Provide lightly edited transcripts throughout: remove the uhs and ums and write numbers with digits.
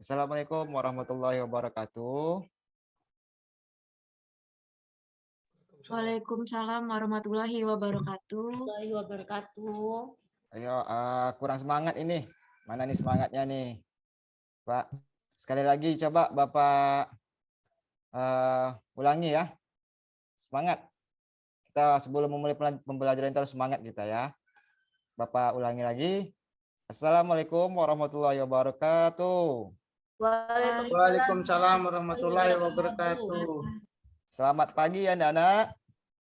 Assalamualaikum warahmatullahi wabarakatuh. Waalaikumsalam warahmatullahi wabarakatuh. Ayo, kurang semangat ini. Mana nih semangatnya nih, Pak? Sekali lagi coba Bapak ulangi ya. Semangat. Kita sebelum memulai pembelajaran terus semangat kita ya. Bapak ulangi lagi. Assalamualaikum warahmatullahi wabarakatuh. Waalaikumsalam warahmatullahi wabarakatuh. Selamat pagi ya anak-anak.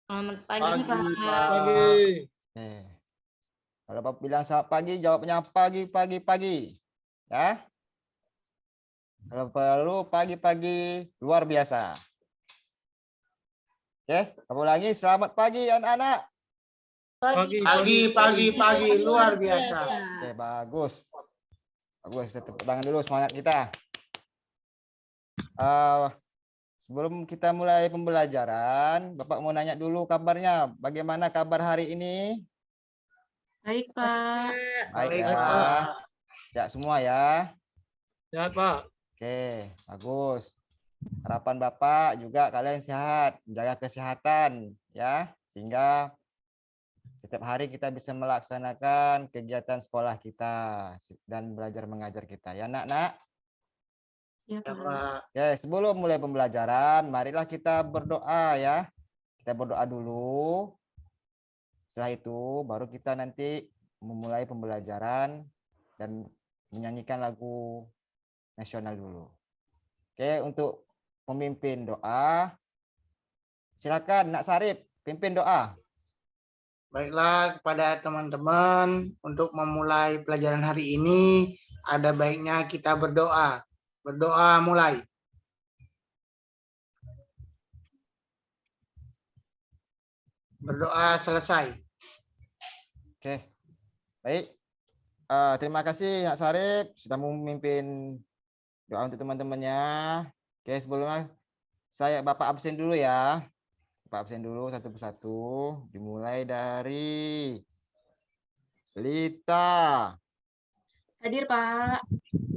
Selamat Pagi, Pak. Oke. Kalau Bapak bilang selamat pagi, jawabnya pagi. Ya. Kalau perlu pagi-pagi luar biasa. Oke, kamu lagi selamat pagi anak-anak. Pagi luar biasa. Oke, bagus. Bagus, tepuk tangan dulu semangat kita. Sebelum kita mulai pembelajaran, Bapak mau nanya dulu kabarnya. Bagaimana kabar hari ini? Baik, Pak. Baik ya. Sehat semua ya. Sehat, Pak. Oke, bagus. Harapan Bapak juga kalian sehat, menjaga kesehatan ya, sehingga setiap hari kita bisa melaksanakan kegiatan sekolah kita dan belajar mengajar kita ya, Nak. Ya, Pak. Oke, sebelum mulai pembelajaran, marilah kita berdoa ya. Kita berdoa dulu. Setelah itu baru kita nanti memulai pembelajaran dan menyanyikan lagu nasional dulu. Oke, untuk memimpin doa, silakan Nak Sarip, pimpin doa. Baiklah, kepada teman-teman, untuk memulai pelajaran hari ini, ada baiknya kita berdoa. Berdoa mulai. Berdoa selesai. Oke, baik. Terima kasih Nak Sarip sudah memimpin doa untuk teman-temannya. Oke, sebelumnya Bapak absen dulu ya. Bapak absen dulu satu persatu. Dimulai dari Lita. Hadir, Pak.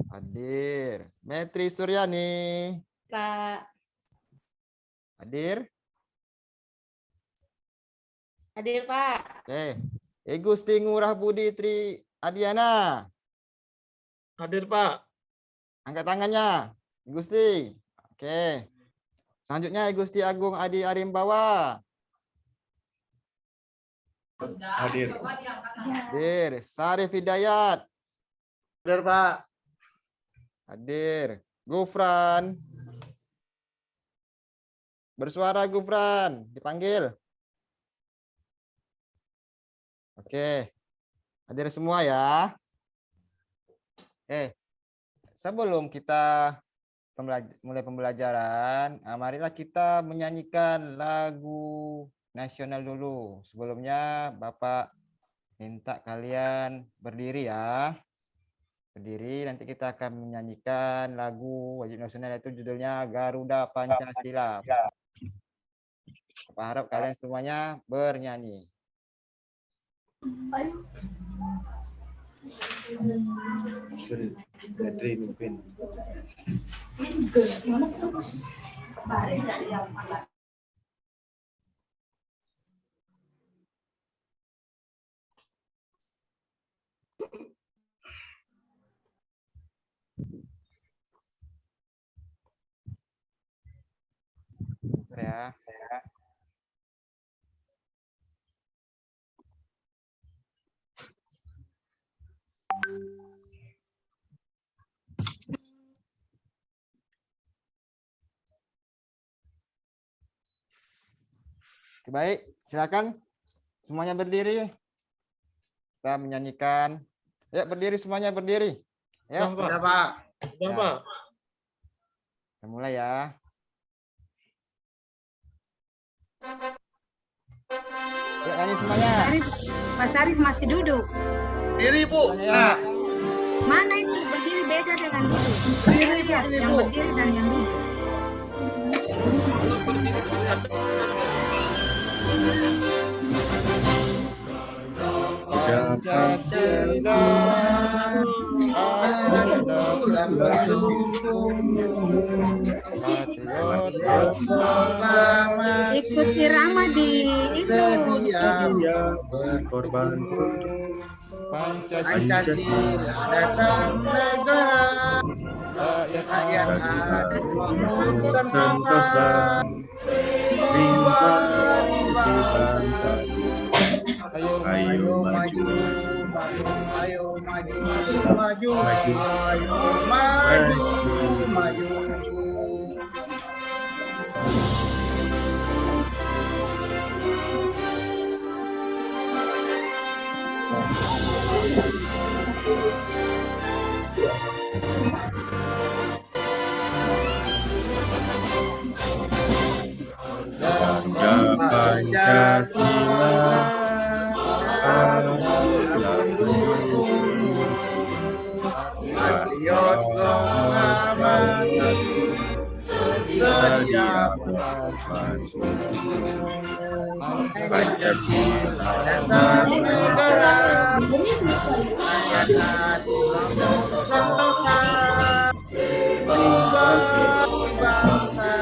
Hadir. Metri Suryani. Pak. Hadir. Hadir, Pak. Oke. Gusti Ngurah Budi Tri Adiana. Hadir, Pak. Angkat tangannya. Gusti. Oke. Selanjutnya Gusti Agung Adi Arimbawa. Hadir. Hadir. Sarif Hidayat. Hadir, Pak. Hadir. Gufran. Bersuara Gufran. Dipanggil. Oke. Hadir semua ya. Sebelum kita mulai pembelajaran, marilah kita menyanyikan lagu nasional dulu. Sebelumnya Bapak minta kalian berdiri ya. Berdiri, nanti kita akan menyanyikan lagu wajib nasional, yaitu judulnya Garuda Pancasila. Bapak harap kalian semuanya bernyanyi. Badri mimpin. Ya. Baik, silakan semuanya berdiri. Kita menyanyikan. Ya, berdiri semuanya, berdiri. Ya, Sudah, Pak. Sudah, Pak. Kita mulai ya. Ya, nyanyi semuanya. Mas Arif masih duduk. Diri, Bu. Ya. Nah, Mana itu berdiri beda dengan duduk. Berdiri, Bu, Lihat ini, yang Bu. berdiri dan yang duduk. Pancasila adalah bulan mendukung. Patriot Proklamasi Ikut irama di itu. sedia korban Pancasila Pancasila dasar negara. rakyat Rakyat adil. adil makmur sentosa. Jiwa bangsa. Ayo Ayo maju, maju, maju, ayo maju, maju, ayo maju, maju. Garuda Pancasila adalah pendukung Patriot proklamasi sedia Pancasila dasar negara. Rakyat adil makmur sentosa. Jiwa bangsa.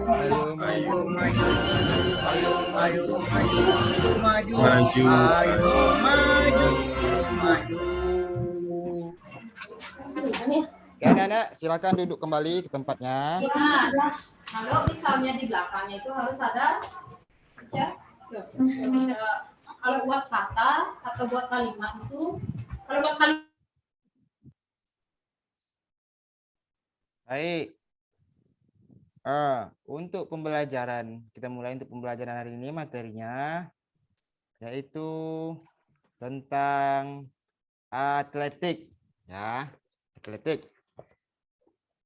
ayo Ayo maju, ayo maju, maju, Maju. ayo maju, maju. Ya, anak-anak, silakan duduk kembali ke tempatnya. Kalau misalnya di belakangnya itu harus ada ya, kalau buat kata atau buat kalimat itu, kalau buat kalimat Baik. Untuk pembelajaran, kita mulai untuk pembelajaran hari ini materinya yaitu tentang atletik, ya, atletik.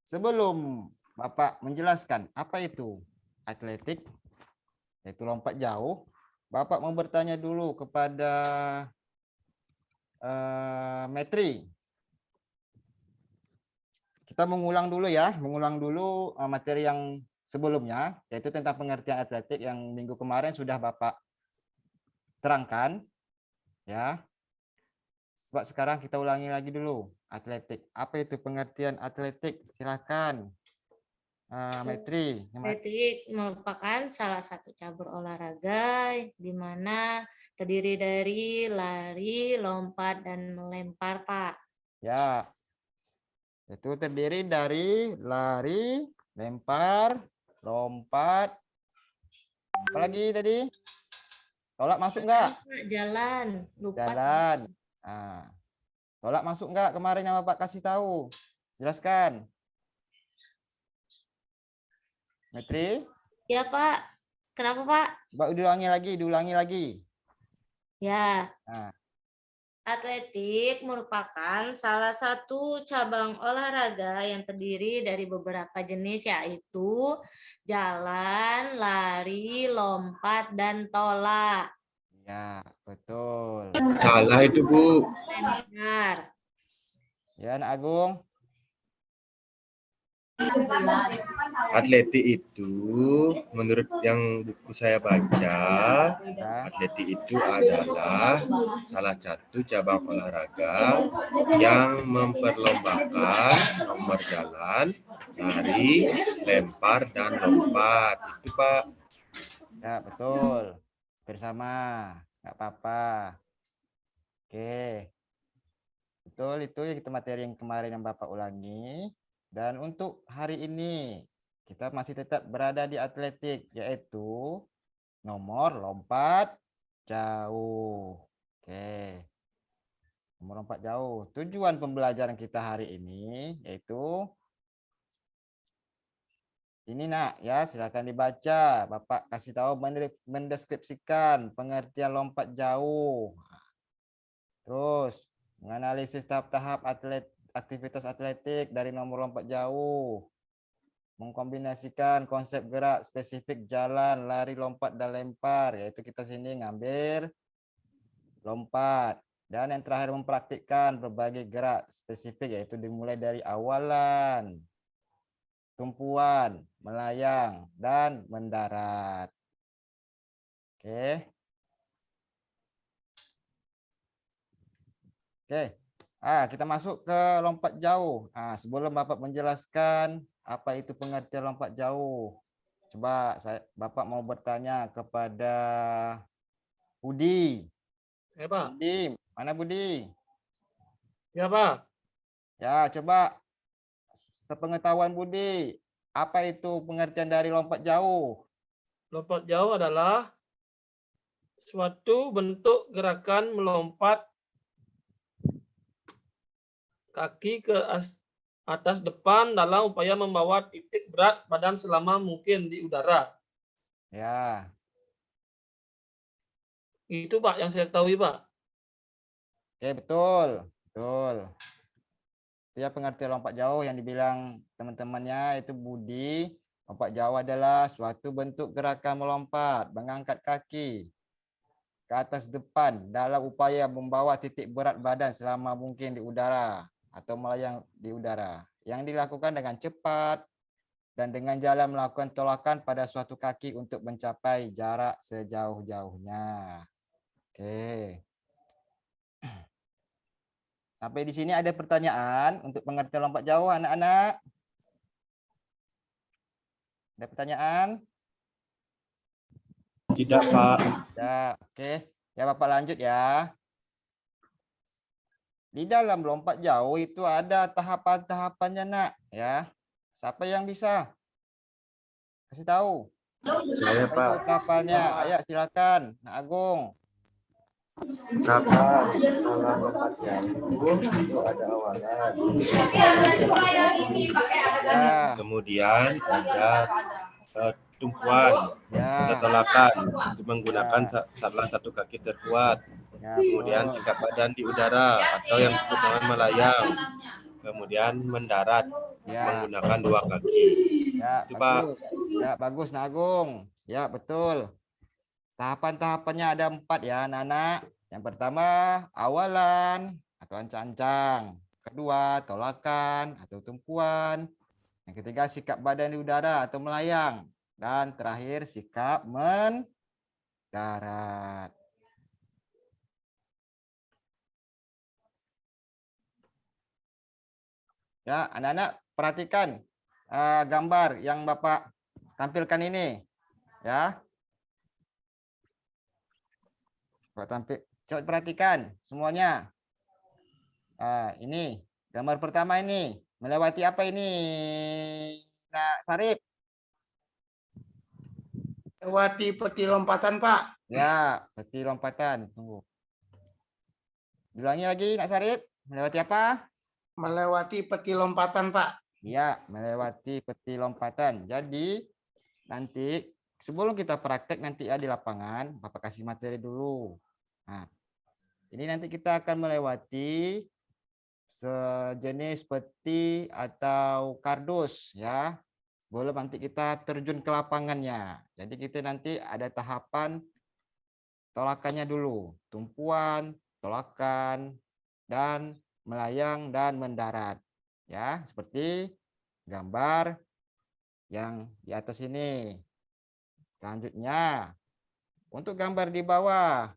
Sebelum Bapak menjelaskan apa itu atletik, yaitu lompat jauh, Bapak mau bertanya dulu kepada Metri. Kita mengulang dulu ya, materi yang sebelumnya, yaitu tentang pengertian atletik yang minggu kemarin sudah Bapak terangkan, ya. Coba sekarang kita ulangi lagi dulu, atletik. Apa itu pengertian atletik? Silakan, Metri. atletik merupakan salah satu cabur olahraga di mana terdiri dari lari, lompat, dan melempar, Pak. Ya, itu terdiri dari lari, lempar, lompat. Apalagi tadi? Tolak masuk enggak? Jalan, lupa. Jalan. Nah, tolak masuk enggak kemarin yang Bapak kasih tahu? Jelaskan. Metri? Ya, Pak. Kenapa, Pak? Coba diulangi lagi. Ya. Nah. Atletik merupakan salah satu cabang olahraga yang terdiri dari beberapa jenis, yaitu jalan, lari, lompat, dan tolak. Ya, betul. salah itu Bu. Lempar. Ya, Anak Agung. Atletik itu menurut yang buku saya baca, Ya. atletik itu adalah salah satu cabang olahraga yang memperlombakan nomor jalan, lari, lempar, dan lompat. Itu Pak. Ya, betul. Bersama, nggak apa-apa. Oke. Betul, itu ya kita materi yang kemarin yang Bapak ulangi. Dan untuk hari ini, kita masih tetap berada di atletik, yaitu nomor lompat jauh. Oke. Nomor lompat jauh. Tujuan pembelajaran kita hari ini, yaitu ini Nak, ya silakan dibaca. Bapak kasih tahu mendeskripsikan pengertian lompat jauh. Terus menganalisis tahap-tahap aktivitas atletik dari nomor lompat jauh. Mengkombinasikan konsep gerak spesifik jalan, lari, lompat, dan lempar. Yaitu kita sini ngambil lompat. Dan yang terakhir mempraktikkan berbagai gerak spesifik, yaitu dimulai dari awalan, tumpuan, melayang, dan mendarat. Oke. Oke. Kita masuk ke lompat jauh. Sebelum Bapak menjelaskan apa itu pengertian lompat jauh, coba Bapak mau bertanya kepada Budi. Ya, Pak. Budi, mana Budi? Ya, Pak. Ya, coba sepengetahuan Budi, apa itu pengertian dari lompat jauh? Lompat jauh adalah suatu bentuk gerakan melompat kaki ke atas depan dalam upaya membawa titik berat badan selama mungkin di udara. Ya, Itu Pak yang saya ketahui Pak. oke, betul. Betul. Itu ya pengertian lompat jauh yang dibilang teman-temannya itu Budi. Lompat jauh adalah suatu bentuk gerakan melompat, mengangkat kaki ke atas depan dalam upaya membawa titik berat badan selama mungkin di udara atau melayang di udara. Yang dilakukan dengan cepat dan dengan jalan melakukan tolakan pada suatu kaki untuk mencapai jarak sejauh-jauhnya. Oke. Sampai di sini ada pertanyaan untuk pengertian lompat jauh, anak-anak? Ada pertanyaan? Tidak, Pak. Ya, oke. Ya, Bapak lanjut ya. Di dalam lompat jauh itu ada tahapan-tahapannya, Nak, ya. Siapa yang bisa? Kasih tahu. Saya, Apa itu Pak. tahapannya? Ayo, silakan, Nak Agung. Kapan dalam lompat jauh itu ada awalan. Ya, Kemudian ada tumpuan, ada ya, tolakan. Itu menggunakan Ya. salah satu kaki terkuat. ya, Kemudian betul. sikap badan di udara atau yang disebut dengan melayang. Kemudian mendarat Ya, menggunakan dua kaki. ya, Itu, Pak. bagus. Ya, bagus, Nak Agung. Ya, betul. Tahapan-tahapannya ada 4 ya, anak-anak. Yang pertama, awalan atau ancang-ancang. Kedua, tolakan atau tumpuan. Yang ketiga, sikap badan di udara atau melayang. Dan terakhir, sikap mendarat. Ya, anak-anak perhatikan gambar yang Bapak tampilkan ini. Ya. Coba perhatikan semuanya. Ini gambar pertama ini melewati apa ini, Nak Sarip? Lewati peti lompatan, Pak. Ya, peti lompatan. Tunggu. Ulangi lagi, Nak Sarip. Melewati apa? Melewati peti lompatan, Pak. Ya, melewati peti lompatan. Jadi nanti sebelum kita praktek nanti ya di lapangan, Bapak kasih materi dulu. Nah, ini nanti kita akan melewati sejenis peti atau kardus ya. Boleh nanti kita terjun ke lapangannya. Jadi kita nanti ada tahapan tolakannya dulu. Tumpuan, tolakan, dan melayang dan mendarat. Ya, seperti gambar yang di atas ini. Selanjutnya, untuk gambar di bawah.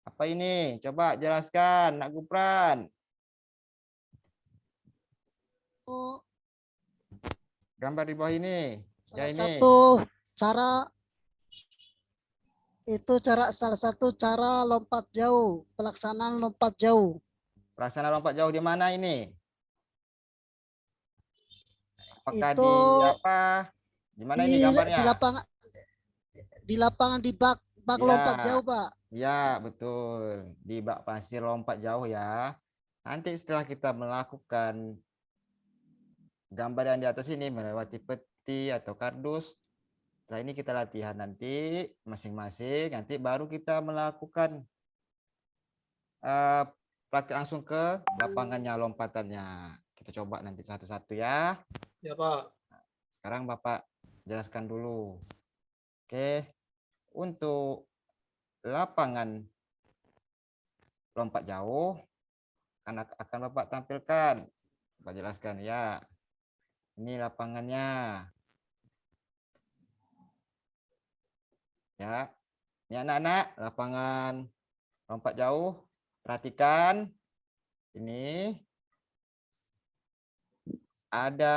Apa ini? Coba jelaskan, Nak Gupran. Gambar di bawah ini. Ya, ini. Salah satu cara lompat jauh, pelaksanaan lompat jauh. Pelaksanaan lompat jauh di mana ini? Apakah Itu di apa? Di mana ini gambarnya? Di lapangan di bak Ya. lompat jauh, Pak. Ya, betul. Di bak pasir lompat jauh ya. Nanti setelah kita melakukan gambar yang di atas ini melewati peti atau kardus, setelah ini kita latihan nanti masing-masing, nanti baru kita melakukan praktik langsung ke lapangannya lompatannya. Kita coba nanti satu-satu ya. Ya Pak. Sekarang Bapak jelaskan dulu. Oke, untuk lapangan lompat jauh akan Bapak tampilkan. Bapak jelaskan ya. Ini lapangannya. Ya. Ini anak-anak lapangan lompat jauh. Perhatikan. ini ada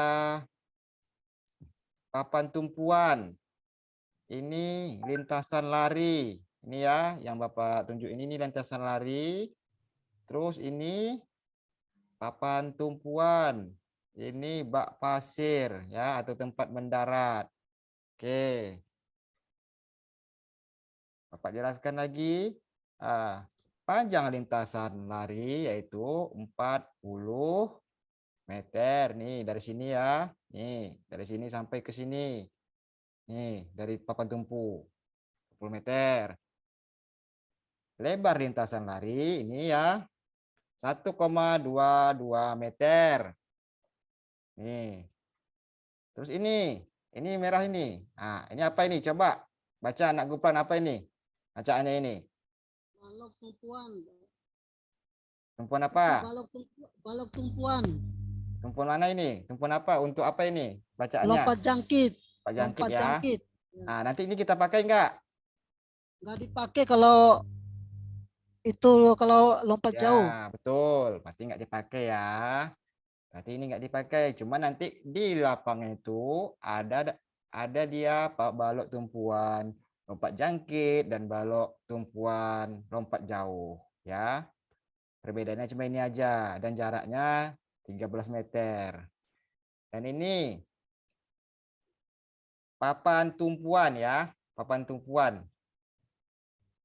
papan tumpuan. Ini lintasan lari. Ini ya, yang Bapak tunjuk ini lintasan lari. Terus ini papan tumpuan. Ini bak pasir ya, atau tempat mendarat. Oke. Bapak jelaskan lagi. Panjang lintasan lari yaitu 40 meter. Nih dari sini ya. Nih dari sini sampai ke sini. Nih dari papan tumpu 10 meter. Lebar lintasan lari ini ya 1,22 meter. Nih. Terus ini merah ini. Nah, ini apa ini? Coba baca anak Gupran, apa ini? Bacaannya ini. Balok tumpuan. Tumpuan apa? Balok tumpuan. Tumpuan mana ini? Tumpuan apa? Untuk apa ini? Bacaannya. Lompat jangkit. Pak jangkit Lompat ya. jangkit. Nah, nanti ini kita pakai enggak? Nggak dipakai kalau itu kalau lompat jauh. Ya, betul. Berarti enggak dipakai ya. Berarti ini enggak dipakai. Cuma nanti di lapangan itu ada dia balok tumpuan lompat jangkit dan balok tumpuan lompat jauh ya. Perbedaannya cuma ini aja dan jaraknya 13 meter. Dan ini papan tumpuan ya, papan tumpuan.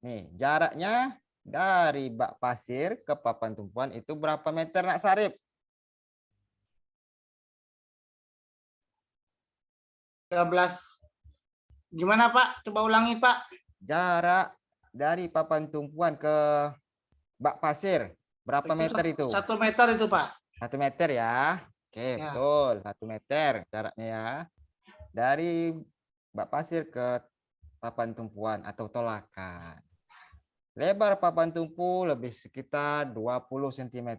Nih, jaraknya dari bak pasir ke papan tumpuan itu berapa meter Nak Sarip? 13. Gimana Pak? Coba ulangi Pak. Jarak dari papan tumpuan ke bak pasir berapa meter itu? 1 meter itu Pak. 1 meter ya. Oke, Ya. betul. 1 meter jaraknya ya. Dari bak pasir ke papan tumpuan atau tolakan. Lebar papan tumpu lebih sekitar 20 cm.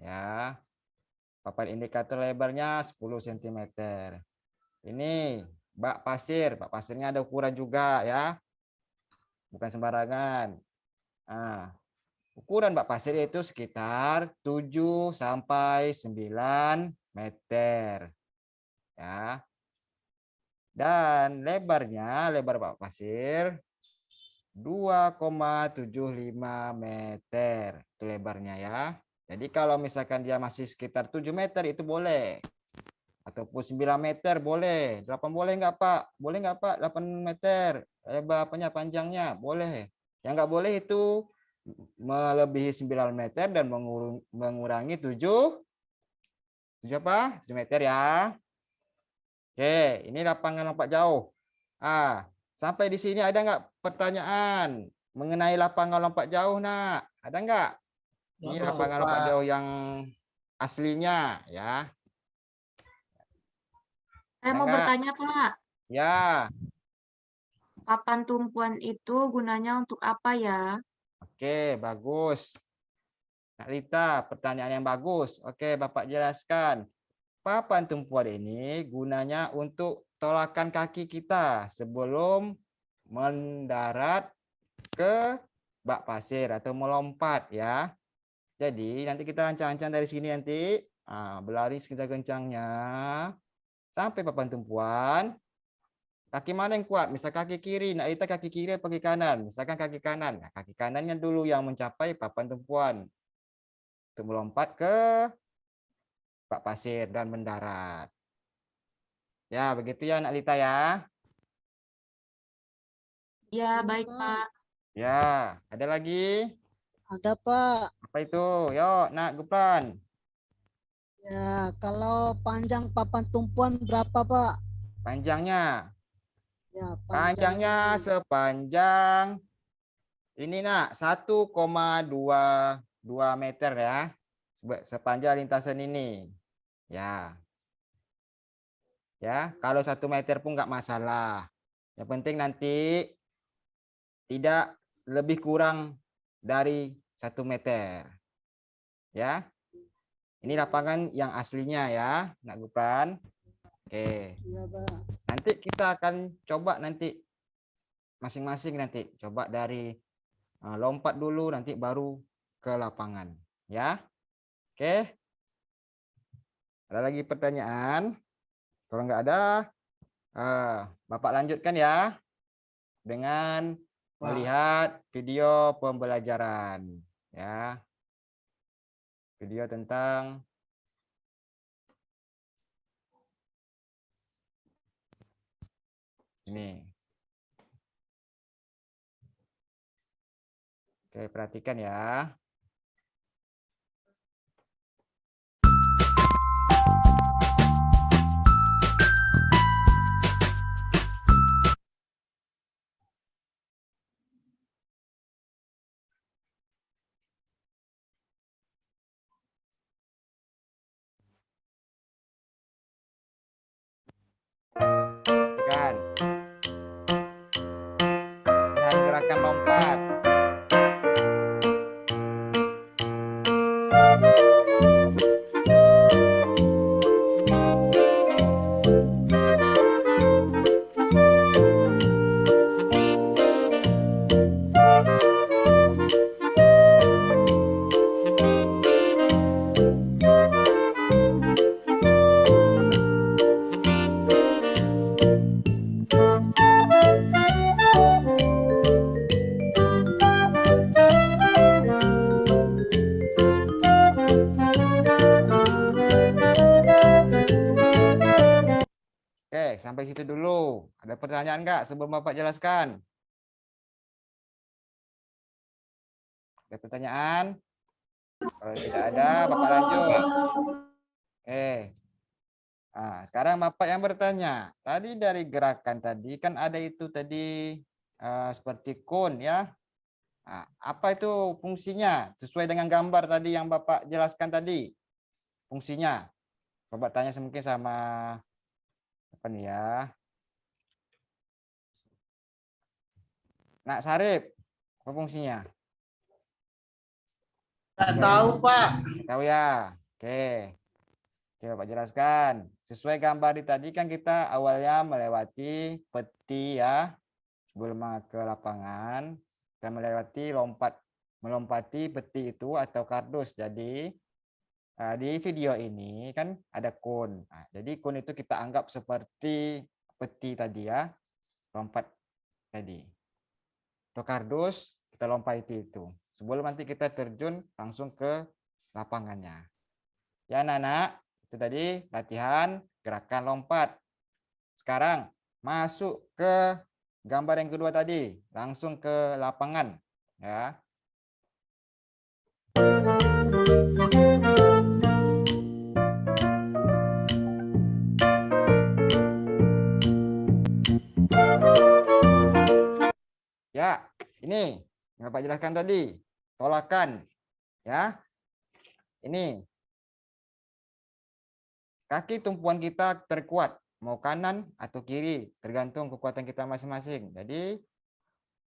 Ya. Papan indikator lebarnya 10 cm. Ini bak pasir. Bak pasirnya ada ukuran juga ya. Bukan sembarangan. Nah, ukuran bak pasir itu sekitar 7 sampai 9 meter. Ya. Dan lebar bak pasir 2,75 meter. Itu lebarnya ya. Jadi kalau misalkan dia masih sekitar 7 meter itu boleh. Ataupun 9 meter boleh. 8 boleh enggak Pak? Boleh enggak Pak? 8 meter. Lebar panjangnya boleh. Yang enggak boleh itu melebihi 9 meter dan mengurangi 7 apa? 7 meter ya. Oke, ini lapangan lompat jauh. Sampai di sini ada nggak pertanyaan mengenai lapangan lompat jauh, Nak? Ada nggak? Ini Nggak, Pak. lapangan lompat jauh yang aslinya, ya. Saya mau Enggak? bertanya, Pak. Ya, Papan tumpuan itu gunanya untuk apa ya? oke, bagus. Kak Rita, pertanyaan yang bagus. Oke, Bapak jelaskan. Papan tumpuan ini gunanya untuk tolakan kaki kita sebelum mendarat ke bak pasir atau melompat ya. Jadi nanti kita ancang-ancang dari sini nanti berlari sekencang-kencangnya sampai papan tumpuan. Kaki mana yang kuat? Misal kaki kiri, Nak Rita kaki kiri atau kaki kanan? Misalkan kaki kanan. Nah, kaki kanannya dulu yang mencapai papan tumpuan untuk melompat ke bak pasir dan mendarat. Ya, begitu ya Nak Lita ya. Ya, Iya, baik, Pak. Pak. Ya, ada lagi? Ada Pak. Apa itu? Yuk, Nak Gupran. Ya, kalau panjang papan tumpuan berapa Pak? Panjangnya. Ya, Panjangnya sepanjang ini Nak, 1,22 meter ya. Sepanjang lintasan ini. Ya. Ya, kalau 1 meter pun nggak masalah. Yang penting nanti tidak lebih kurang dari 1 meter. Ya. Ini lapangan yang aslinya ya, Nak Gupran. Oke. Iya, Pak. Nanti kita akan coba nanti masing-masing nanti coba dari lompat dulu nanti baru ke lapangan Ya. Oke. Ada lagi pertanyaan? Kalau nggak ada, Bapak lanjutkan ya dengan melihat video pembelajaran. Ya. Video tentang ini. Oke, perhatikan ya. Kan. Lihat gerakan lompat. Oke, sampai situ dulu. Ada pertanyaan nggak sebelum Bapak jelaskan? Ada pertanyaan? Kalau tidak ada, Bapak lanjut. Nah, sekarang Bapak yang bertanya. Tadi dari gerakan tadi kan ada itu tadi seperti kun ya. Nah, apa itu fungsinya? Sesuai dengan gambar tadi yang Bapak jelaskan tadi. Fungsinya. Bapak tanya mungkin sama apa nih ya? Nak Sarip, apa fungsinya? Nggak tahu, Pak. Tahu ya? Oke. Oke, Bapak jelaskan. Sesuai gambar di tadi kan kita awalnya melewati peti ya. Sebelum ke lapangan, kita melompati peti itu atau kardus. Jadi di video ini kan ada kun. Nah, jadi kun itu kita anggap seperti peti tadi ya. Lompat tadi. Atau kardus kita lompati itu. Sebelum nanti kita terjun langsung ke lapangannya. Ya anak-anak, itu tadi latihan gerakan lompat. Sekarang masuk ke gambar yang kedua tadi, langsung ke lapangan ya. Ya, ini yang Bapak jelaskan tadi, tolakan ya. Ini kaki tumpuan kita terkuat, mau kanan atau kiri, tergantung kekuatan kita masing-masing. Jadi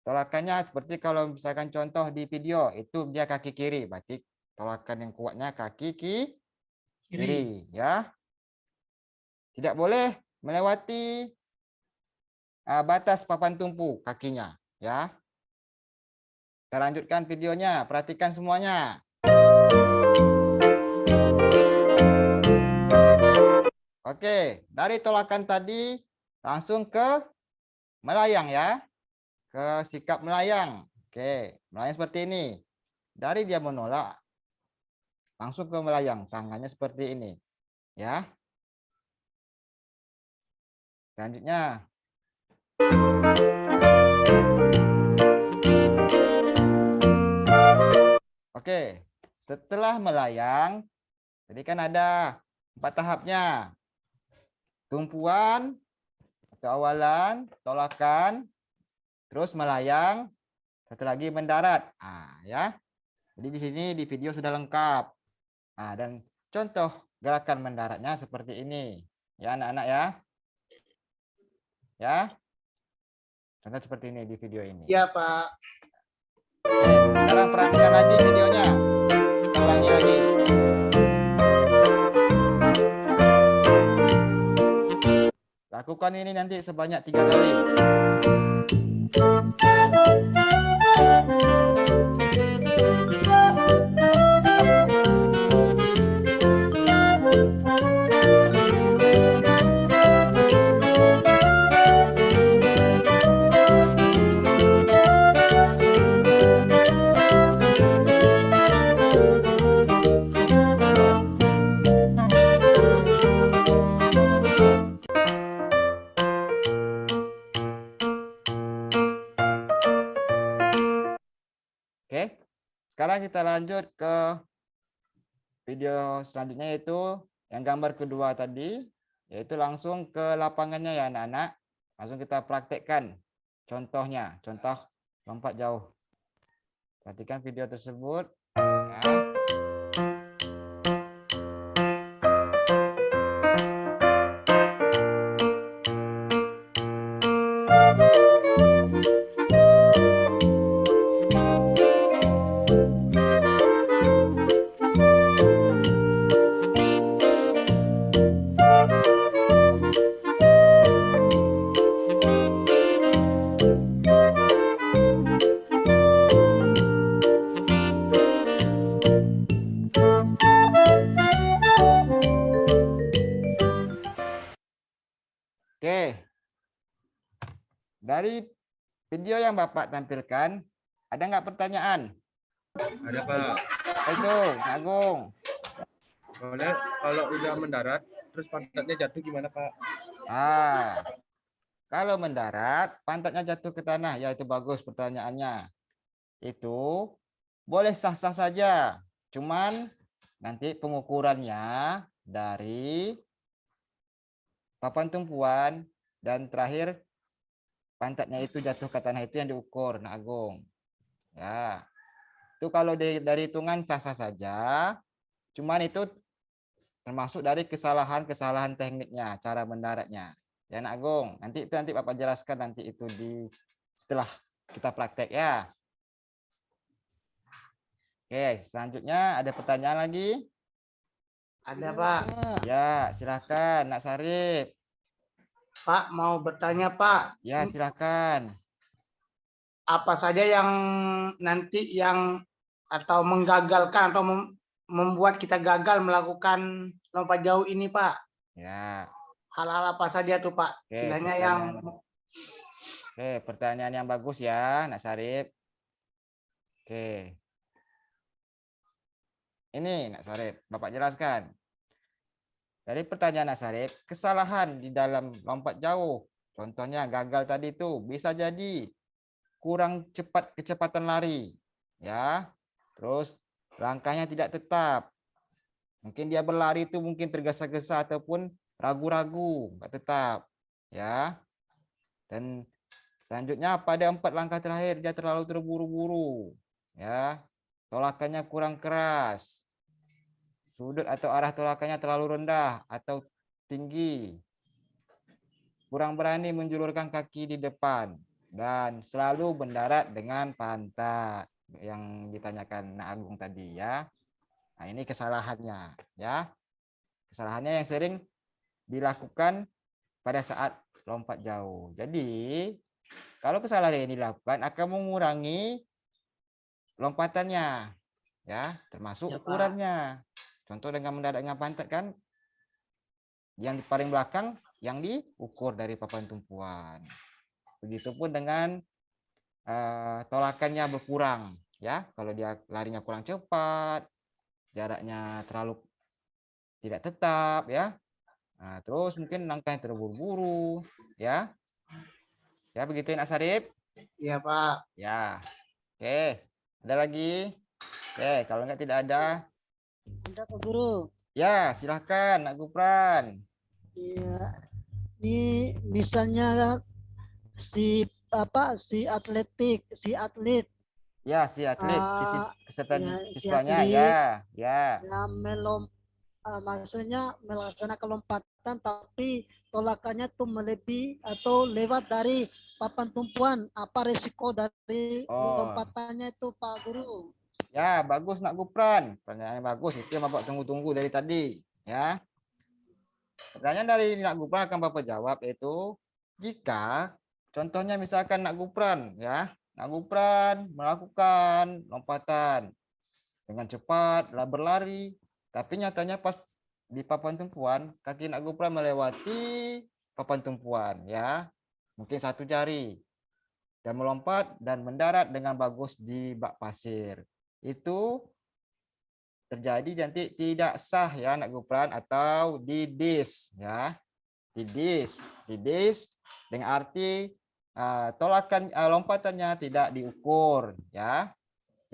tolakannya seperti kalau misalkan contoh di video, itu dia kaki kiri, berarti tolakan yang kuatnya kaki kiri ya. Tidak boleh melewati batas papan tumpu kakinya ya. Kita lanjutkan videonya, perhatikan semuanya. Oke, dari tolakan tadi langsung ke melayang ya. Ke sikap melayang. Oke, melayang seperti ini. Dari dia menolak, langsung ke melayang. Tangannya seperti ini. Ya. Selanjutnya. Oke, setelah melayang, jadi kan ada 4 tahapnya. Tumpuan, atau awalan, tolakan, terus melayang, satu lagi mendarat. Ya. Jadi di sini di video sudah lengkap. Dan contoh gerakan mendaratnya seperti ini. Ya anak-anak ya. Ya. Contoh seperti ini di video ini. Ya, Pak. Oke, sekarang perhatikan lagi videonya. Kita ulangi lagi. Lakukan ini nanti sebanyak 3 kali. Sekarang kita lanjut ke video selanjutnya, yaitu yang gambar kedua tadi, yaitu langsung ke lapangannya ya anak-anak. Langsung kita praktekkan contohnya, contoh lompat jauh. Perhatikan video tersebut. Ya. Oke. Dari video yang Bapak tampilkan, ada nggak pertanyaan? Ada Pak. Apa itu, Agung? Soalnya kalau udah mendarat, terus pantatnya jatuh gimana Pak? Kalau mendarat, pantatnya jatuh ke tanah, ya itu bagus pertanyaannya. Itu boleh sah-sah saja. Cuman nanti pengukurannya dari papan tumpuan dan terakhir pantatnya itu jatuh ke tanah itu yang diukur, Nak Agung. Ya. Itu kalau dari hitungan sah-sah saja. Cuman itu termasuk dari kesalahan-kesalahan tekniknya, cara mendaratnya. Ya Nak Agung, nanti Bapak jelaskan nanti itu setelah kita praktek ya. Oke, selanjutnya ada pertanyaan lagi? Ada Pak. Ya, silakan Nak Sarip. Pak mau bertanya Pak. Ya, silakan. Apa saja yang nanti atau menggagalkan atau membuat kita gagal melakukan lompat jauh ini Pak? Ya. Hal-hal apa saja tuh Pak? Oke, Istilahnya pertanyaan yang bagus ya, Nak Sarip. Oke. Ini Nak Sarip, Bapak jelaskan. Dari pertanyaan Nak Sarip, kesalahan di dalam lompat jauh, contohnya gagal tadi itu bisa jadi kurang cepat kecepatan lari, ya. Terus langkahnya tidak tetap. Mungkin dia berlari itu mungkin tergesa-gesa ataupun ragu-ragu, nggak tetap, ya. Dan selanjutnya pada 4 langkah terakhir dia terlalu terburu-buru, ya. Tolakannya kurang keras. Sudut atau arah tolakannya terlalu rendah atau tinggi. Kurang berani menjulurkan kaki di depan dan selalu mendarat dengan pantat yang ditanyakan Nak Agung tadi ya. Nah, ini kesalahannya ya. Kesalahannya yang sering dilakukan pada saat lompat jauh. Jadi, kalau kesalahan ini dilakukan akan mengurangi lompatannya ya, termasuk ukurannya. Contoh dengan mendarat dengan pantat kan, yang di paling belakang yang diukur dari papan tumpuan. Begitupun dengan tolakannya berkurang ya. Kalau dia larinya kurang cepat, jaraknya terlalu tidak tetap ya. Nah, terus mungkin langkahnya terburu-buru ya. Ya begitu Nak Sarip? Iya Pak. Ya. Oke, ada lagi? Oke, kalau enggak tidak ada. Ada Pak Guru. Ya, silahkan Nak Gupran. Iya. Ini misalnya si atlet. Ya, si atlet, peserta ya, si siswanya atlet. ya. Maksudnya melaksanakan lompatan tapi tolakannya tuh melebihi atau lewat dari papan tumpuan. Apa resiko dari lompatannya itu Pak Guru? Ya, bagus Nak Gupran. Pertanyaan yang bagus, itu yang Bapak tunggu-tunggu dari tadi. Ya. Pertanyaan dari Nak Gupran akan Bapak jawab, yaitu jika contohnya misalkan Nak Gupran, ya, Nak Gupran melakukan lompatan dengan cepat, berlari, tapi nyatanya pas di papan tumpuan, kaki Nak Gupran melewati papan tumpuan, ya, mungkin 1 jari, dan melompat dan mendarat dengan bagus di bak pasir. Itu terjadi nanti tidak sah ya Nak Gupran, atau didis ya. Didis dengan arti tolakan lompatannya tidak diukur ya.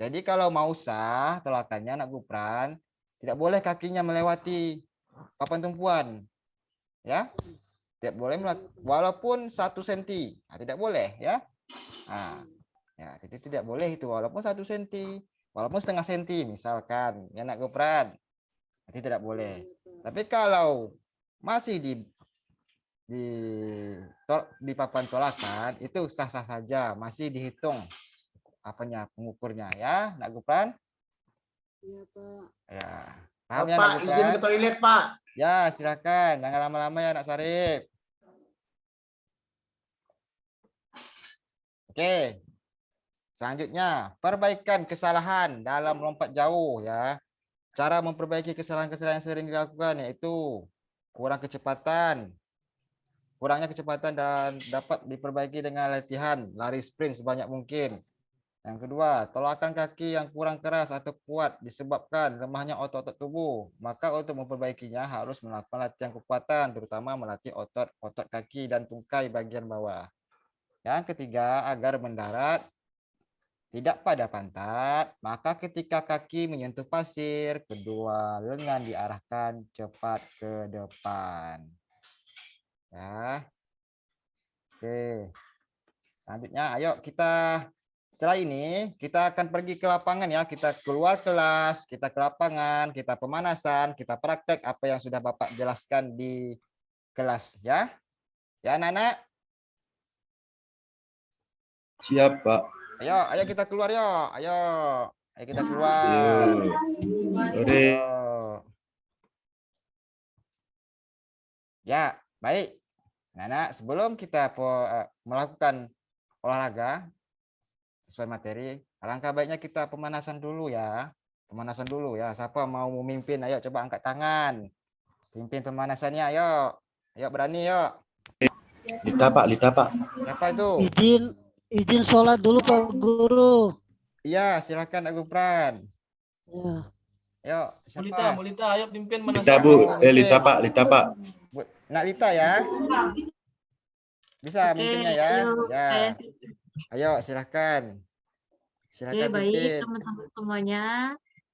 Jadi kalau mau sah tolakannya anak Gufran, tidak boleh kakinya melewati papan tumpuan. Ya. Tidak boleh walaupun 1 senti. Nah, tidak boleh ya. Nah, ya, itu tidak boleh itu walaupun 1 senti, walaupun setengah senti misalkan, ya anak Gufran. Itu tidak boleh. Tapi kalau masih di di papan tolakan itu sah-sah saja, masih dihitung apanya pengukurnya ya, Nak Gufran? Iya, Pak. Ya. Paham ya, Nak Pak, izin Gufran? ke toilet, Pak. Ya, silakan. Jangan lama-lama ya, Nak Sarip. Oke. Selanjutnya, perbaikan kesalahan dalam lompat jauh ya. Cara memperbaiki kesalahan-kesalahan yang sering dilakukan yaitu kurangnya kecepatan dan dapat diperbaiki dengan latihan lari sprint sebanyak mungkin. Yang kedua, tolakan kaki yang kurang keras atau kuat disebabkan lemahnya otot-otot tubuh. Maka untuk memperbaikinya harus melakukan latihan kekuatan, terutama melatih otot kaki dan tungkai bagian bawah. Yang ketiga, agar mendarat tidak pada pantat, maka ketika kaki menyentuh pasir, kedua lengan diarahkan cepat ke depan. Ya. Oke. Selanjutnya, ayo kita setelah ini kita akan pergi ke lapangan ya. Kita keluar kelas, kita ke lapangan, kita pemanasan, kita praktek apa yang sudah Bapak jelaskan di kelas ya. Ya, anak-anak. Siap, Pak. Ayo kita keluar yuk. Ayo kita keluar. Sore. Ayo. Ya, baik. Anak-anak, sebelum kita melakukan olahraga sesuai materi, alangkah baiknya kita pemanasan dulu ya. Pemanasan dulu ya. Siapa mau memimpin? Ayo coba angkat tangan. Pimpin pemanasannya, ayo. Ayo berani yuk. Lita, Pak. Siapa itu? Izin sholat dulu Pak Guru. Iya, silakan Aku Pran. Ya. Ayo, siapa? Mulita, ayo pimpin Lita, manasan. Bu. Lita, Pak. Nak Lita ya. Bisa Oke, mimpinnya ya. ayo, Ya. saya Ayo, silakan. Oke, Silakan baik pimpin. teman-teman semuanya.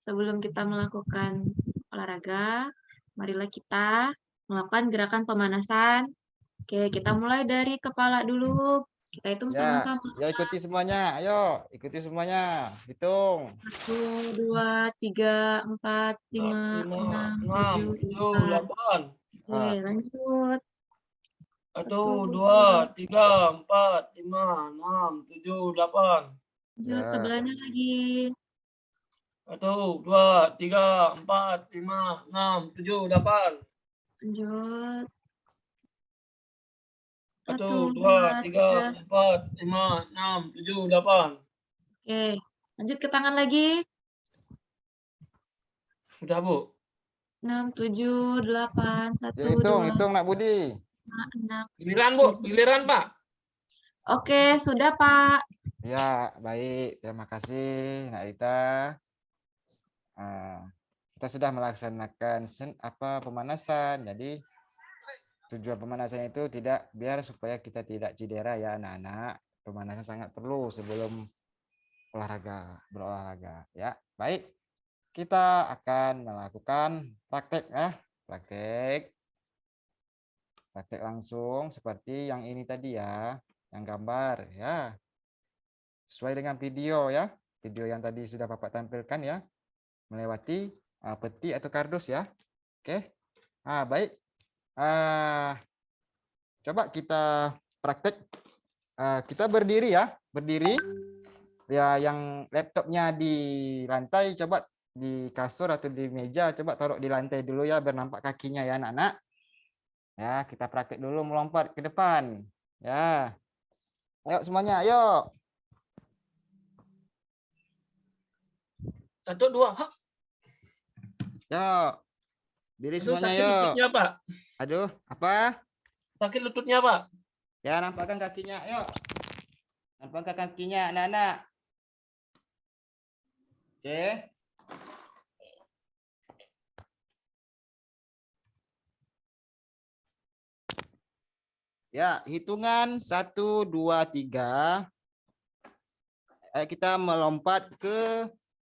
Sebelum kita melakukan olahraga, marilah kita melakukan gerakan pemanasan. Oke, kita mulai dari kepala dulu. Kita hitung Ya, sama-sama. ya ikuti semuanya. Ayo, ikuti semuanya. Hitung. 1, 2, 3, 4, 5, 6, 7, 8. 8. Oke, lanjut. 1, 2, 3, 4, 5, 6, 7, 8. Lanjut, Ya. sebelahnya lagi. 1, 2, 3, 4, 5, 6, 7, 8. Lanjut. 1, 2, 3, 4, 5, 6, 7, 8. Oke, lanjut ke tangan lagi. Sudah, Bu. 6, 7, 8, 1, Ya, 2, hitung Nak Budi. 5, 6. Giliran, Bu. Giliran, Pak. Oke, sudah Pak. Ya, baik. Terima kasih, Nak Rita. Kita sudah melaksanakan pemanasan. Jadi tujuan pemanasan itu tidak biar supaya kita tidak cedera ya anak-anak. Pemanasan sangat perlu sebelum berolahraga ya. Baik. Kita akan melakukan praktek ya. Praktek langsung seperti yang ini tadi ya, yang gambar ya. Sesuai dengan video ya. Video yang tadi sudah Bapak tampilkan ya. Melewati peti atau kardus ya. Oke. Baik. Coba kita praktek. Kita berdiri ya, berdiri. Ya, yang laptopnya di lantai, coba di kasur atau di meja, coba taruh di lantai dulu ya, biar nampak kakinya ya anak-anak. Ya, kita praktek dulu melompat ke depan. Ya, ayo semuanya, ayo. 1, 2. Hah. Yo, diri Aduh, semuanya sakit yuk. lututnya, Pak. Aduh, apa? Sakit lututnya, Pak. Ya, nampakkan kakinya, yuk. Nampakkan kakinya, anak-anak. Oke. Ya, hitungan 1, 2, 3. Ayo kita melompat ke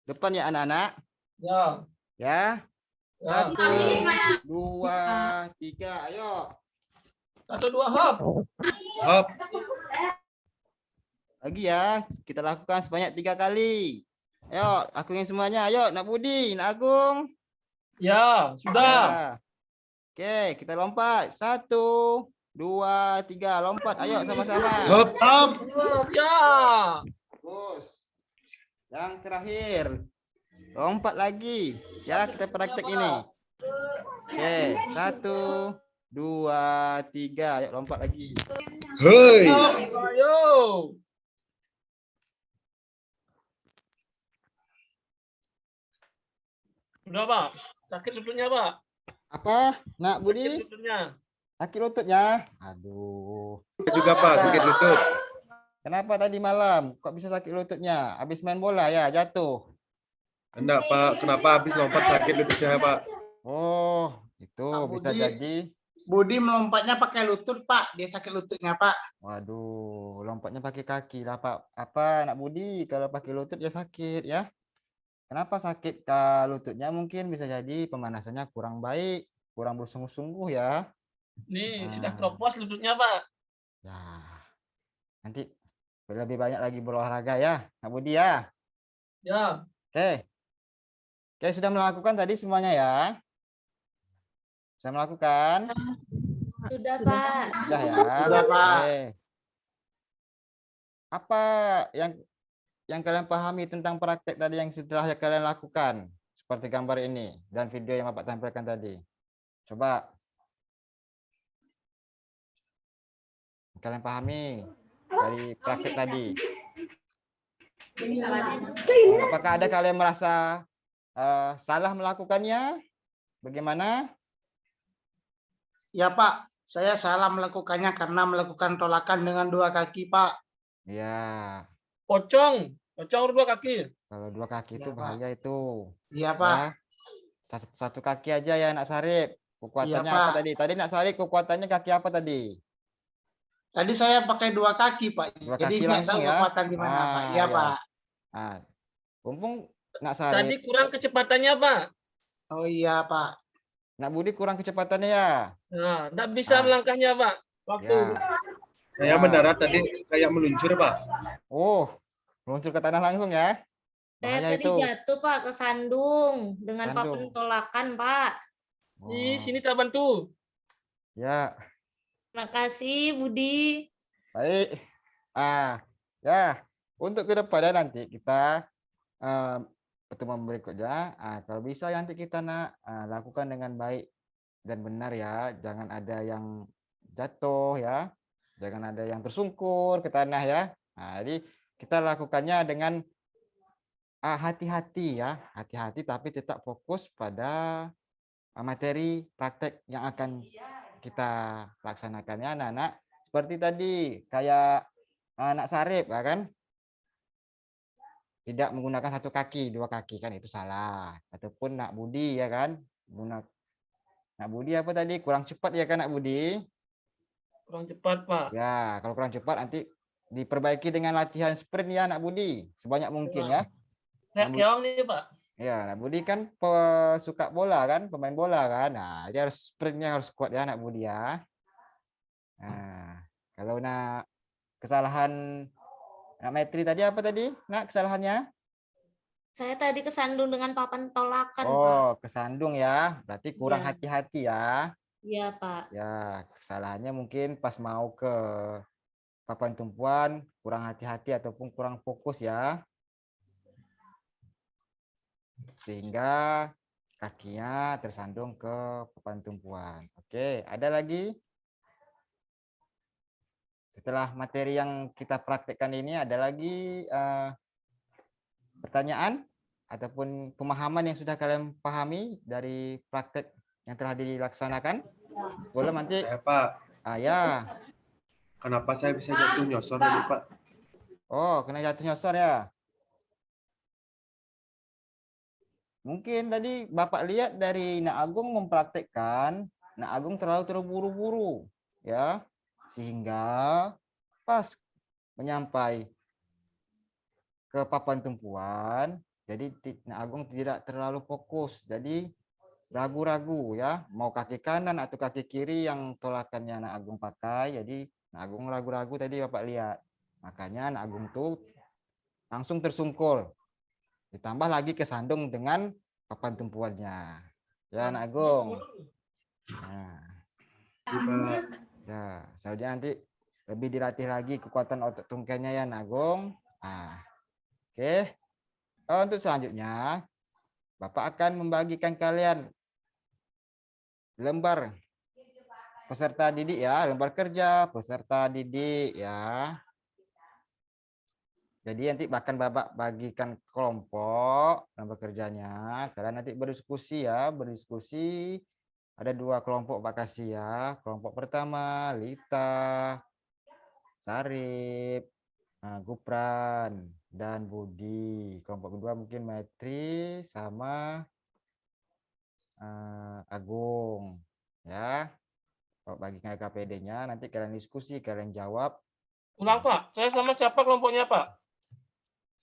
depan ya anak-anak. Ya. Ya. Ya. 1, 2, 3. Ayo. 1, 2, hop. Hop. Lagi ya. Kita lakukan sebanyak 3 kali. Ayo, lakuin semuanya. Ayo, Nak Budi, Nak Agung. Ya, sudah. Ya. Oke, kita lompat. 1, 2, 3. Lompat. Ayo sama-sama. Hop. Hop. Ya. Terus. Yang terakhir. Lompat lagi. Ya, kita praktek ini. Oke, 1, 2, 3. Ayo lompat lagi. Hei. Ayo. Sudah, Pak. Sakit lututnya, Pak. Apa? Nak Sakit Budi? lututnya. Sakit lututnya? Aduh. Juga Pak, sakit lutut. Kenapa tadi malam? Kok bisa sakit lututnya? Habis main bola ya, jatuh. Enggak Pak, kenapa habis lompat sakit lututnya Pak? Oh, itu Pak bisa Budi. jadi. Budi melompatnya pakai lutut, Pak. Dia sakit lututnya, Pak. Waduh, lompatnya pakai kaki lah, Pak. Apa, Nak Budi? Kalau pakai lutut ya sakit ya. Kenapa sakit ke lututnya? Mungkin bisa jadi pemanasannya kurang baik, kurang bersungguh-sungguh ya. Nih, sudah Ah. keropos lututnya, Pak. Ya, nanti lebih banyak lagi berolahraga ya, Nak Budi ya. Ya. Oke. Oke, sudah melakukan tadi semuanya ya. Sudah melakukan? Sudah, Pak. Sudah ya. Sudah, Pak. Oke. Apa yang kalian pahami tentang praktek tadi yang sudah kalian lakukan? Seperti gambar ini dan video yang Bapak tampilkan tadi. Coba. Kalian pahami dari praktek tadi. Apakah ada kalian merasa salah melakukannya? Bagaimana? Ya, Pak. Saya salah melakukannya karena melakukan tolakan dengan 2 kaki, Pak. Ya, Pocong. Pocong 2 kaki. kalau 2 kaki itu Ya, Pak. bahaya itu. Iya, Pak. Ya. Satu kaki aja ya, Nak Sarip. Kekuatannya Iya, apa Pak. tadi? Tadi Nak Sarip kekuatannya kaki apa tadi? Tadi saya pakai 2 kaki, Pak. 2 Jadi kaki nggak langsung tahu ya. kekuatan di mana, Pak. Iya, ya. Pak. Nah, mumpung Nak Tadi Sarip, kurang kecepatannya, Pak. Oh iya, Pak. Nak Budi kurang kecepatannya ya. Nah, enggak bisa Ah. melangkahnya, Pak. Waktu. Ya. Saya Ya. mendarat tadi kayak meluncur Pak. Oh, meluncur ke tanah langsung ya. Saya Bahaya tadi itu. jatuh, Pak, ke sandung dengan Sandung. papan tolakan, Pak. Di Oh, sini tak bantu. ya, Terima kasih, Budi. baik. Ya, untuk ke depannya nanti kita pertemuan berikutnya, kalau bisa nanti kita lakukan dengan baik dan benar ya. Jangan ada yang jatuh ya. Jangan ada yang tersungkur ke tanah ya. Jadi kita lakukannya dengan hati-hati ya. Hati-hati tapi tetap fokus pada materi praktek yang akan kita laksanakan ya anak-anak. Seperti tadi kayak Nak Sarip ya kan. Tidak menggunakan 1 kaki, 2 kaki kan itu salah. Ataupun Nak Budi ya kan. Nak Budi apa tadi? Kurang cepat ya kan Nak Budi? Kurang cepat, Pak. Ya, kalau kurang cepat nanti diperbaiki dengan latihan sprint ya Nak Budi. Sebanyak mungkin ya. Kayak keong nih, Pak. Ya, Nak Budi kan suka bola kan, pemain bola kan. Nah, dia harus sprintnya harus kuat ya Nak Budi ya. Nah, kalau kesalahan Nak Metri tadi apa tadi? Nak kesalahannya? Saya tadi kesandung dengan papan tolakan, Pak. Oh, kesandung ya. Berarti kurang Iya. hati-hati ya. Iya, Pak. Ya, kesalahannya mungkin pas mau ke papan tumpuan kurang hati-hati ataupun kurang fokus ya. Sehingga kakinya tersandung ke papan tumpuan. Oke, ada lagi? Setelah materi yang kita praktekkan ini, ada lagi pertanyaan ataupun pemahaman yang sudah kalian pahami dari praktek yang telah dilaksanakan? Boleh nanti. Saya Pak, Ya. kenapa saya bisa jatuh nyosor tadi Pak? Oh, kena jatuh nyosor ya. Mungkin tadi Bapak lihat dari Nak Agung mempraktekkan, Nak Agung terlalu terburu-buru ya. Sehingga pas menyampai ke papan tumpuan, jadi Nak Agung tidak terlalu fokus. Jadi ragu-ragu ya, mau kaki kanan atau kaki kiri yang tolakannya Nak Agung pakai. Jadi Nak Agung ragu-ragu tadi Bapak lihat. Makanya Nak Agung tuh langsung tersungkur. Ditambah lagi kesandung dengan papan tumpuannya. Ya Nak Agung. Nah, ya, selanjutnya nanti lebih dilatih lagi kekuatan otot tungkainya ya Nak Agung. Nah, oke. Untuk selanjutnya, Bapak akan membagikan kalian lembar peserta didik ya, lembar kerja peserta didik ya. Jadi nanti bahkan Bapak bagikan kelompok lembar kerjanya. Kalian nanti berdiskusi ya, berdiskusi. Ada 2 kelompok Pak kasih ya. Kelompok pertama Lita, Sarip, Gupran, dan Budi. Kelompok kedua mungkin Maitri sama Agung ya. Kalau bagikan KPD-nya nanti kalian diskusi, kalian jawab Ulang Pak, saya sama siapa kelompoknya Pak?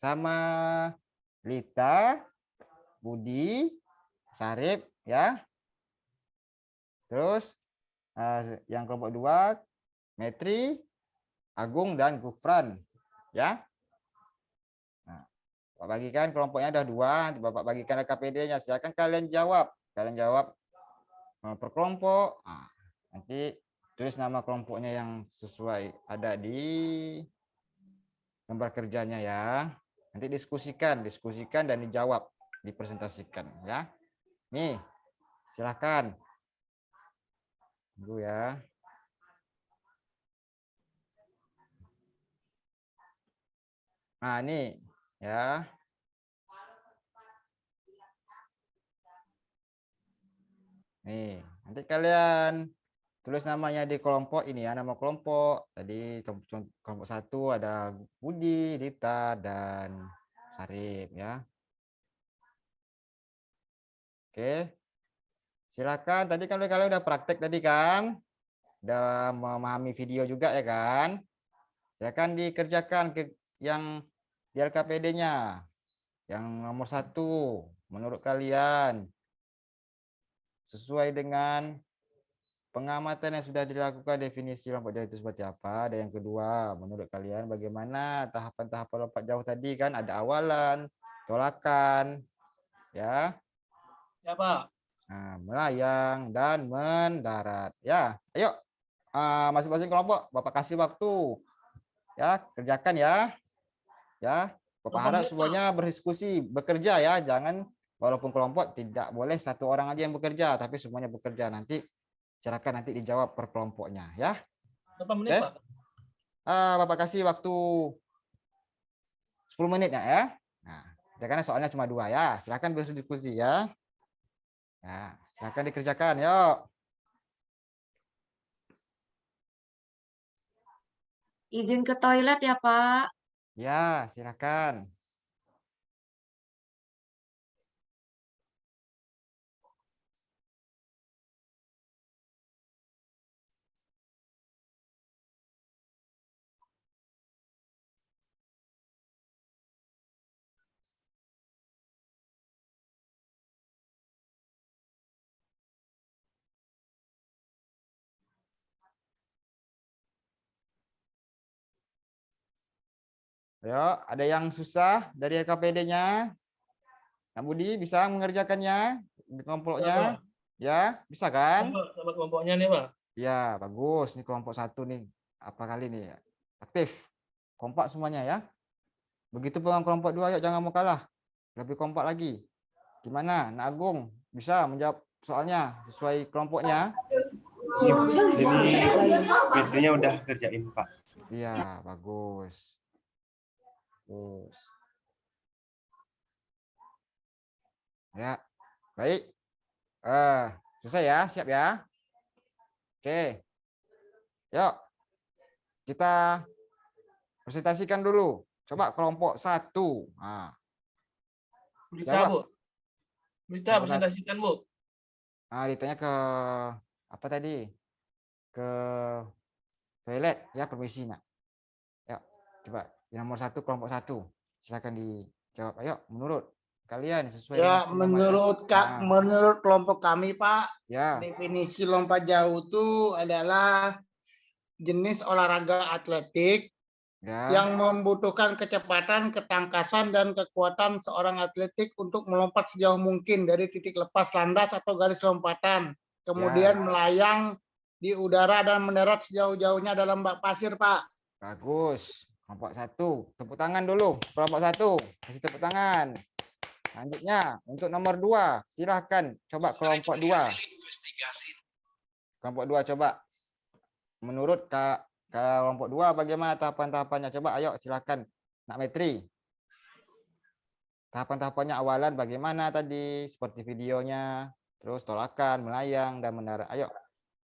sama Lita, Budi, Sarip ya. Terus yang kelompok 2 Metri, Agung, dan Gufran ya. Nah, Bapak bagikan kelompoknya ada 2, Bapak bagikan KPD-nya. Silakan kalian jawab. Kalian jawab per kelompok. Nah, nanti tulis nama kelompoknya yang sesuai ada di lembar kerjanya ya. Nanti diskusikan dan dijawab, dipresentasikan ya. Nih, silakan. Tunggu ya. Nah, ini ya. Nih, nanti kalian tulis namanya di kelompok ini ya, nama kelompok. Tadi kelompok 1 ada Budi, Rita, dan Sarip ya. Oke. Silakan. Tadi kan kalian udah praktek tadi kan? Udah memahami video juga ya kan? Silakan dikerjakan yang di LKPD-nya. Yang nomor 1 menurut kalian sesuai dengan pengamatan yang sudah dilakukan, definisi lompat jauh itu seperti apa? Dan yang kedua, menurut kalian bagaimana tahapan-tahapan lompat jauh tadi kan? Ada awalan, tolakan, ya. Ya Pak. Nah, melayang dan mendarat. Ya, ayo masing-masing kelompok Bapak kasih waktu. Ya, kerjakan ya. Ya, Bapak harap semuanya berdiskusi, bekerja ya. Jangan walaupun kelompok tidak boleh 1 orang aja yang bekerja, tapi semuanya bekerja. Nanti silakan nanti dijawab per kelompoknya ya. Berapa menit Pak? Bapak kasih waktu 10 menit ya. Nah, karena soalnya cuma 2 ya. Silakan berdiskusi ya. Nah, silakan dikerjakan, yuk. Izin ke toilet ya, Pak. Ya, silakan. Ayo, ada yang susah dari LKPD-nya? Nak Budi bisa mengerjakannya di kelompoknya? Ya, bisa kan? Sama kelompoknya nih Pak. Ya, bagus. Ini kelompok 1 nih. Apa kali nih? Aktif. Kompak semuanya ya. Begitu dengan kelompok 2, yuk jangan mau kalah. Lebih kompak lagi. Gimana? Nak Agung bisa menjawab soalnya sesuai kelompoknya? Ini videonya udah kerjain Pak. Iya, bagus. Bagus. Ya, baik. Selesai ya, siap ya. Oke. Yuk, kita presentasikan dulu. Coba kelompok 1. Nah, Berita jawab. Bu. Berita presentasikan Bu. Nah, ditanya ke apa tadi? Ke toilet ya, permisi nak. Ya, coba yang nomor 1 kelompok 1. Silakan dijawab. Ayo, menurut kalian sesuai Ya, dengan pengamatan. menurut kelompok kami, Pak, Ya, definisi lompat jauh itu adalah jenis olahraga atletik ya, yang membutuhkan kecepatan, ketangkasan, dan kekuatan seorang atletik untuk melompat sejauh mungkin dari titik lepas landas atau garis lompatan, kemudian melayang di udara dan mendarat sejauh-jauhnya dalam bak pasir, Pak. bagus. Kelompok 1, tepuk tangan dulu. Kelompok 1, kasih tepuk tangan. Selanjutnya, untuk nomor 2, silahkan coba kelompok 2. Kelompok 2 coba. Menurut kelompok 2 bagaimana tahapan-tahapannya? Coba ayo silahkan. Nak Metri. Tahapan-tahapannya awalan bagaimana tadi? Seperti videonya. Terus tolakan, melayang, dan mendarat. Ayo.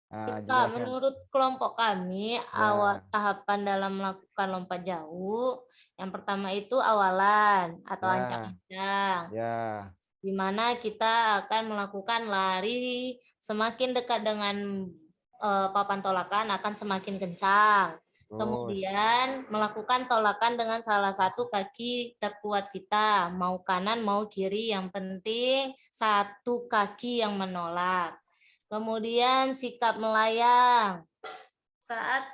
Pak, Jelaskan. menurut kelompok kami, awal tahapan dalam melakukan lompat jauh, yang pertama itu awalan atau Ya. ancang-ancang, Ya. di mana kita akan melakukan lari semakin dekat dengan papan tolakan akan semakin kencang. Terus. Kemudian melakukan tolakan dengan salah satu kaki terkuat kita, mau kanan mau kiri, yang penting satu kaki yang menolak. Kemudian sikap melayang. Saat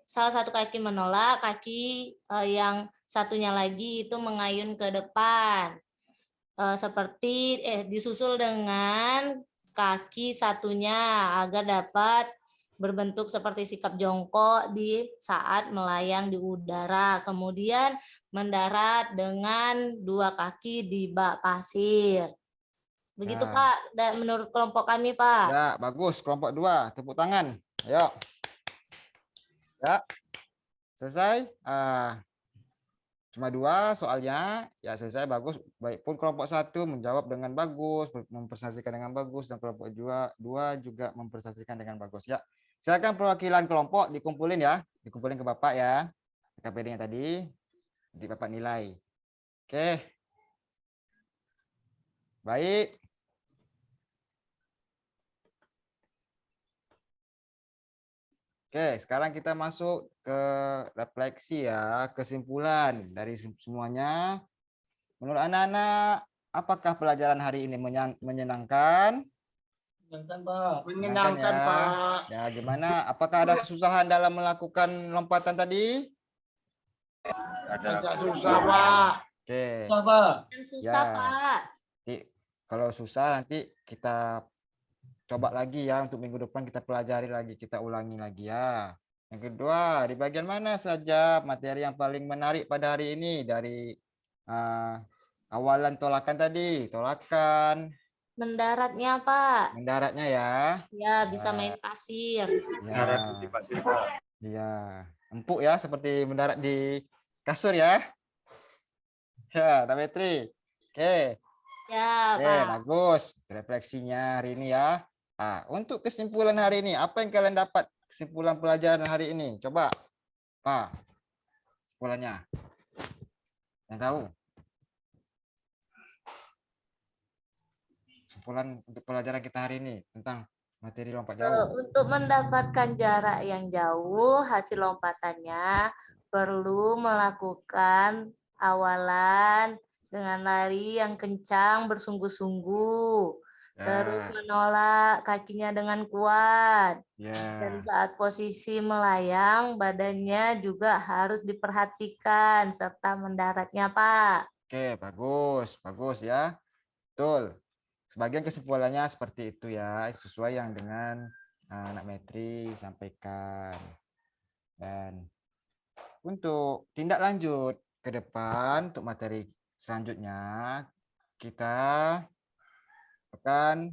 salah satu kaki menolak, kaki yang satunya lagi itu mengayun ke depan. Seperti disusul dengan kaki satunya agar dapat berbentuk seperti sikap jongkok di saat melayang di udara. Kemudian mendarat dengan dua kaki di bak pasir. Begitu Ya. Pak, dan menurut kelompok kami Pak. Ya, bagus. Kelompok 2, tepuk tangan. Ayo. Ya, selesai. Cuma 2 soalnya. Ya, selesai, bagus. Baik pun kelompok 1 menjawab dengan bagus, mempresentasikan dengan bagus, dan kelompok 2 juga mempresentasikan dengan bagus. Ya, silakan perwakilan kelompok dikumpulin ya. Dikumpulin ke Bapak ya. KPD-nya tadi. Nanti Bapak nilai. Oke. Baik. Oke, sekarang kita masuk ke refleksi ya, kesimpulan dari semuanya. Menurut anak-anak, apakah pelajaran hari ini menyenangkan? Menyenangkan, Pak. Menyenangkan, ya. Pak. Ya, gimana? Apakah ada kesusahan dalam melakukan lompatan tadi? Agak susah, Pak. Oke. Susah, Pak. Susah Ya. Pak. Nanti, kalau susah nanti kita coba lagi ya, untuk minggu depan kita pelajari lagi, kita ulangi lagi ya. Yang kedua, di bagian mana saja materi yang paling menarik pada hari ini dari awalan tolakan tadi, tolakan. Mendaratnya Pak. Mendaratnya ya. Ya, bisa main pasir. Ya. Di pasir, Pak. Iya, empuk ya, seperti mendarat di kasur ya. Ya, Dametri. Oke. Ya, Oke, Pak. bagus refleksinya hari ini ya. Untuk kesimpulan hari ini, apa yang kalian dapat kesimpulan pelajaran hari ini? Coba, Pak, kesimpulannya. Yang tahu? Kesimpulan untuk pelajaran kita hari ini tentang materi lompat jauh. Untuk mendapatkan jarak yang jauh, hasil lompatannya perlu melakukan awalan dengan lari yang kencang bersungguh-sungguh. Terus menolak kakinya dengan kuat. Dan saat posisi melayang, badannya juga harus diperhatikan serta mendaratnya, Pak. Oke, bagus, bagus ya. Betul. Sebagian kesimpulannya seperti itu ya, sesuai yang dengan Nak Metri sampaikan. Dan untuk tindak lanjut ke depan, untuk materi selanjutnya, kita akan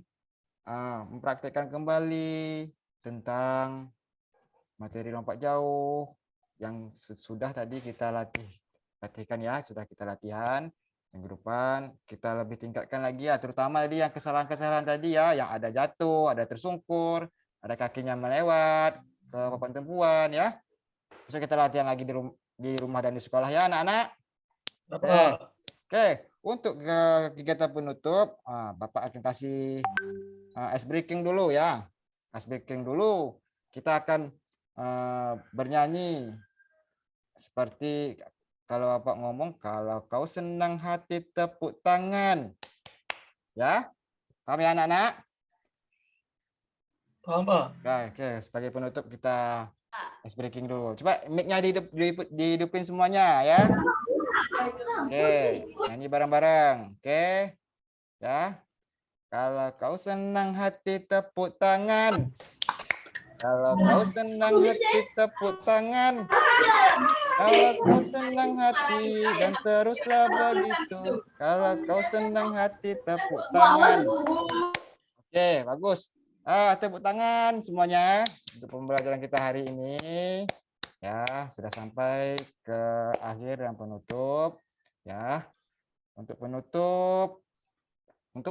mempraktekkan kembali tentang materi lompat jauh yang sudah tadi kita latihkan ya, sudah kita latihan. Minggu depan kita lebih tingkatkan lagi ya, terutama tadi yang kesalahan-kesalahan tadi ya, yang ada jatuh, ada tersungkur, ada kakinya melewat ke papan tumpuan ya. Bisa kita latihan lagi di rumah dan di sekolah ya anak-anak. Oke, untuk kegiatan penutup, Bapak akan kasih ice breaking dulu ya. Ice breaking dulu. Kita akan bernyanyi seperti kalau Bapak ngomong, kalau kau senang hati tepuk tangan. Ya, paham ya anak-anak? Paham, Pak? Ya, oke, sebagai penutup kita ice breaking dulu. Coba mic-nya dihidupin semuanya ya. Oke, nyanyi bareng-bareng. Oke. Ya. Kalau kau senang hati tepuk tangan. Kalau kau senang hati tepuk tangan. Kalau kau senang hati dan teruslah begitu. Kalau kau senang hati tepuk tangan. Oke, bagus. Tepuk tangan semuanya untuk pembelajaran kita hari ini. Ya, sudah sampai ke akhir dan penutup. Ya, untuk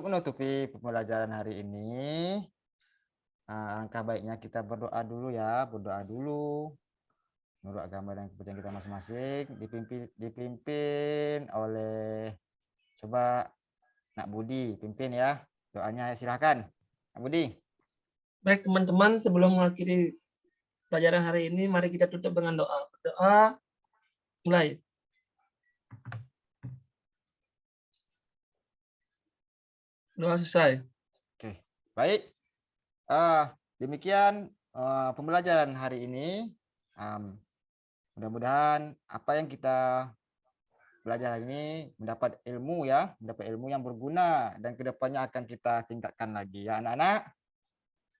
menutupi pembelajaran hari ini, alangkah baiknya kita berdoa dulu ya, berdoa dulu. Menurut agama dan kepercayaan kita masing-masing, dipimpin oleh, coba Nak Budi pimpin ya doanya, silakan Nak Budi. Baik teman-teman, sebelum mengakhiri pelajaran hari ini, mari kita tutup dengan doa. Doa mulai. Doa selesai. Oke, baik. Demikian pembelajaran hari ini. Mudah-mudahan apa yang kita belajar hari ini mendapat ilmu ya, mendapat ilmu yang berguna dan kedepannya akan kita tingkatkan lagi ya anak-anak.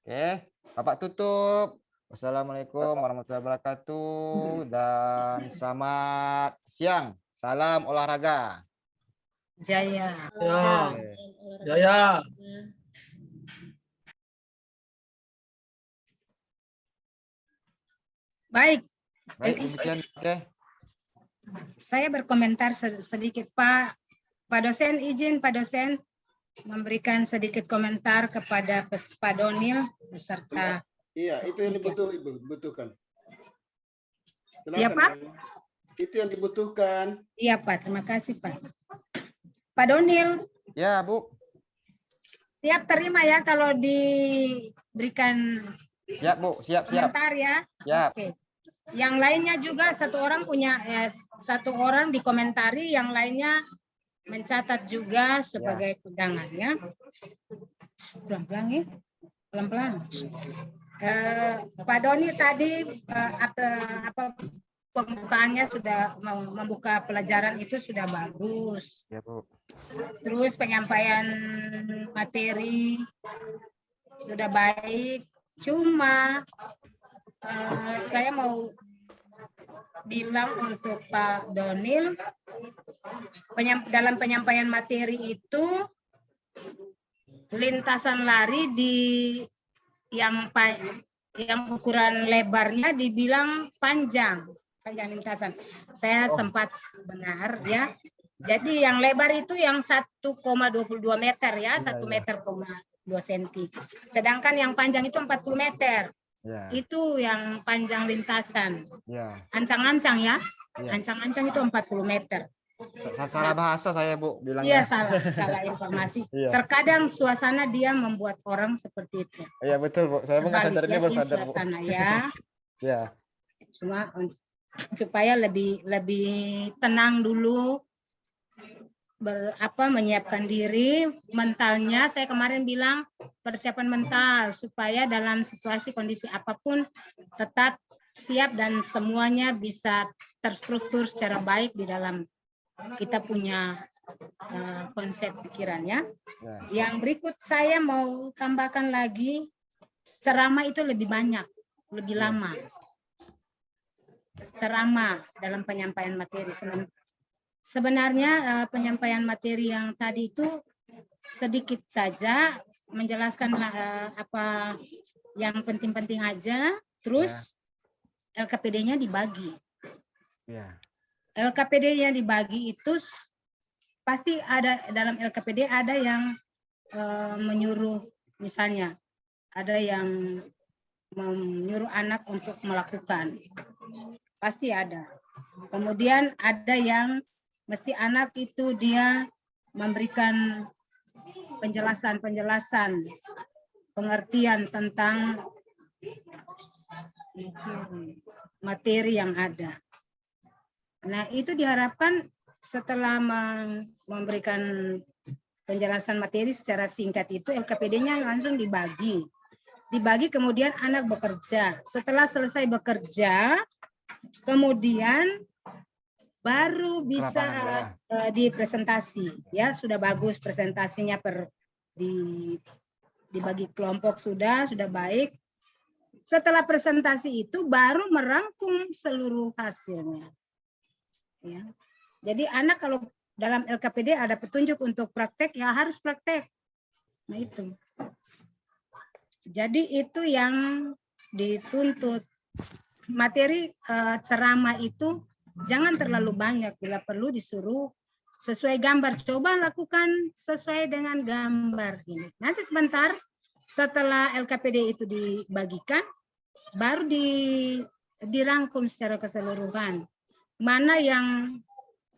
Oke, Bapak tutup. Wassalamualaikum warahmatullahi wabarakatuh dan selamat siang. Salam olahraga. Jaya. Ya. Oke. Jaya. Baik, Baik, demikian. Oke. saya berkomentar sedikit Pak. Pak dosen, izin Pak dosen memberikan sedikit komentar kepada Pak Donil beserta. Iya, itu yang dibutuhkan. Iya Pak? Itu yang dibutuhkan. Iya Pak, terima kasih Pak. Pak Donil. Ya Bu. Siap terima ya kalau diberikan. Siap Bu, siap. Komentar ya. Siap. Oke. Yang lainnya juga satu orang dikomentari, yang lainnya mencatat juga sebagai pegangan ya. Pelan-pelan ya. Pelan-pelan. Pak Doni tadi pembukaannya sudah membuka pelajaran itu sudah bagus. Ya, Bu. Terus penyampaian materi sudah baik. Cuma saya mau bilang untuk Pak Donil, dalam penyampaian materi itu lintasan lari yang ukuran lebarnya dibilang panjang lintasan. Saya sempat dengar ya. Jadi yang lebar itu yang 1,22 meter ya, 1,2 meter cm. Sedangkan yang panjang itu 40 meter. Ya. Itu yang panjang lintasan. Ya. Ancang-ancang ya. Ya. Ancang-ancang itu 40 meter. Salah bahasa saya Bu bilangnya. Iya, salah informasi. Iya. Terkadang suasana dia membuat orang seperti itu. Iya betul Bu. Saya nggak sadar ini baru sadar Bu. Suasana ya. Ya. Cuma supaya lebih tenang dulu, menyiapkan diri mentalnya. Saya kemarin bilang persiapan mental supaya dalam situasi kondisi apapun tetap siap dan semuanya bisa terstruktur secara baik di dalam kita punya konsep pikirannya. Yang berikut saya mau tambahkan lagi, ceramah itu lebih banyak, lebih lama. Ceramah dalam penyampaian materi. Sebenarnya penyampaian materi yang tadi itu sedikit saja, menjelaskan apa yang penting-penting aja, terus LKPD-nya dibagi. Ya. LKPD-nya dibagi itu pasti ada, dalam LKPD ada yang menyuruh, misalnya ada yang menyuruh anak untuk melakukan, pasti ada. Kemudian ada yang mesti anak itu dia memberikan penjelasan pengertian tentang materi yang ada. Nah, itu diharapkan setelah memberikan penjelasan materi secara singkat itu LKPD-nya langsung dibagi. Dibagi kemudian anak bekerja. Setelah selesai bekerja, kemudian baru bisa dipresentasi. Ya, sudah bagus presentasinya dibagi kelompok sudah baik. Setelah presentasi itu baru merangkum seluruh hasilnya. Ya. Jadi anak kalau dalam LKPD ada petunjuk untuk praktek, ya harus praktek. Nah itu. Jadi itu yang dituntut. Materi ceramah itu jangan terlalu banyak. Bila perlu disuruh sesuai gambar. Coba lakukan sesuai dengan gambar ini. Nanti sebentar setelah LKPD itu dibagikan, baru dirangkum secara keseluruhan. Mana yang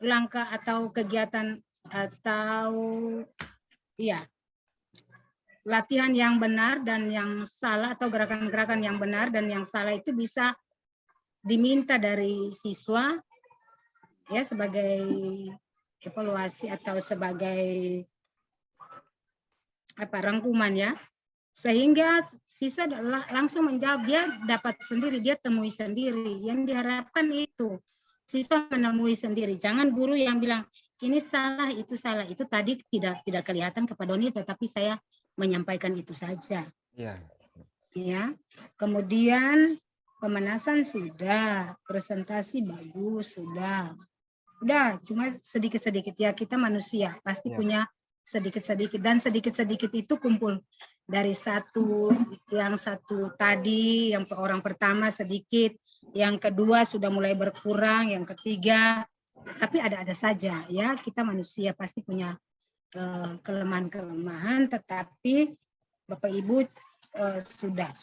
langkah atau kegiatan atau latihan yang benar dan yang salah, atau gerakan-gerakan yang benar dan yang salah itu bisa diminta dari siswa ya sebagai evaluasi atau sebagai rangkuman ya, sehingga siswa langsung menjawab, dia dapat sendiri, dia temui sendiri. Yang diharapkan itu siswa menemui sendiri, jangan guru yang bilang ini salah, itu tadi tidak kelihatan kepada Doni, tetapi saya menyampaikan itu saja. Ya. Kemudian pemanasan sudah, presentasi bagus sudah, cuma sedikit-sedikit ya, kita manusia pasti punya sedikit-sedikit, dan sedikit-sedikit itu kumpul dari yang satu tadi, yang orang pertama sedikit, yang kedua sudah mulai berkurang, yang ketiga, tapi ada saja ya, kita manusia pasti punya kelemahan-kelemahan, tetapi Bapak Ibu sudah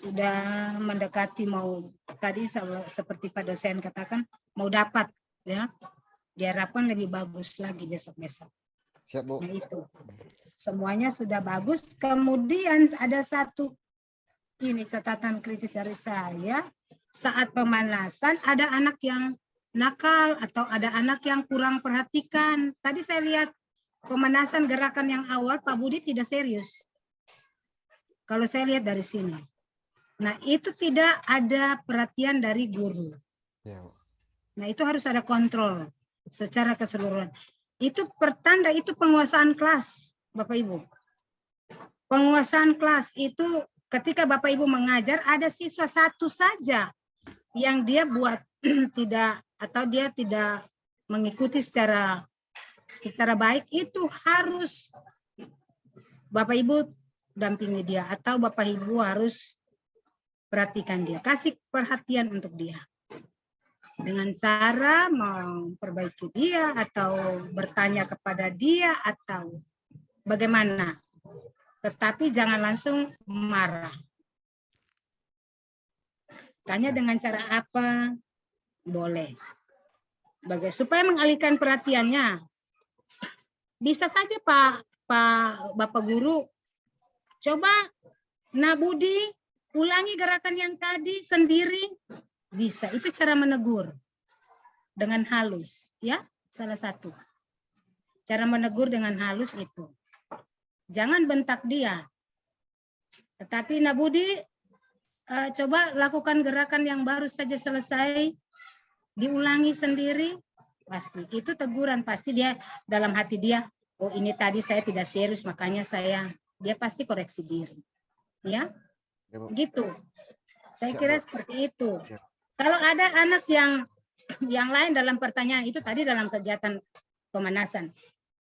mendekati mau, tadi seperti Pak dosen katakan, mau dapat ya, diharapkan lebih bagus lagi besok-besok. Siap, Bu. Nah itu semuanya sudah bagus. Kemudian ada satu ini catatan kritis dari saya, saat pemanasan ada anak yang nakal atau ada anak yang kurang perhatikan. Tadi saya lihat pemanasan gerakan yang awal Pak Budi tidak serius. Kalau saya lihat dari sini. Nah, itu tidak ada perhatian dari guru. Nah, itu harus ada kontrol secara keseluruhan. Itu pertanda, itu penguasaan kelas, Bapak Ibu. Penguasaan kelas itu ketika Bapak Ibu mengajar, ada siswa satu saja yang dia buat tidak, atau dia tidak mengikuti secara baik, itu harus Bapak Ibu dampingi dia, atau Bapak Ibu harus perhatikan dia, kasih perhatian untuk dia. Dengan cara memperbaiki dia, atau bertanya kepada dia, atau bagaimana. Tetapi jangan langsung marah. Tanya dengan cara apa? Boleh. Supaya mengalihkan perhatiannya. Bisa saja Bapak Guru, coba Budi ulangi gerakan yang tadi sendiri. Bisa, itu cara menegur dengan halus, ya, salah satu. Cara menegur dengan halus itu. Jangan bentak dia. Tetapi Budi, coba lakukan gerakan yang baru saja selesai, diulangi sendiri, pasti. Itu teguran, pasti dia dalam hati dia, oh ini tadi saya tidak serius, makanya dia pasti koreksi diri. Ya, gitu. Saya kira seperti itu. Kalau ada anak yang lain dalam pertanyaan itu tadi dalam kegiatan pemanasan.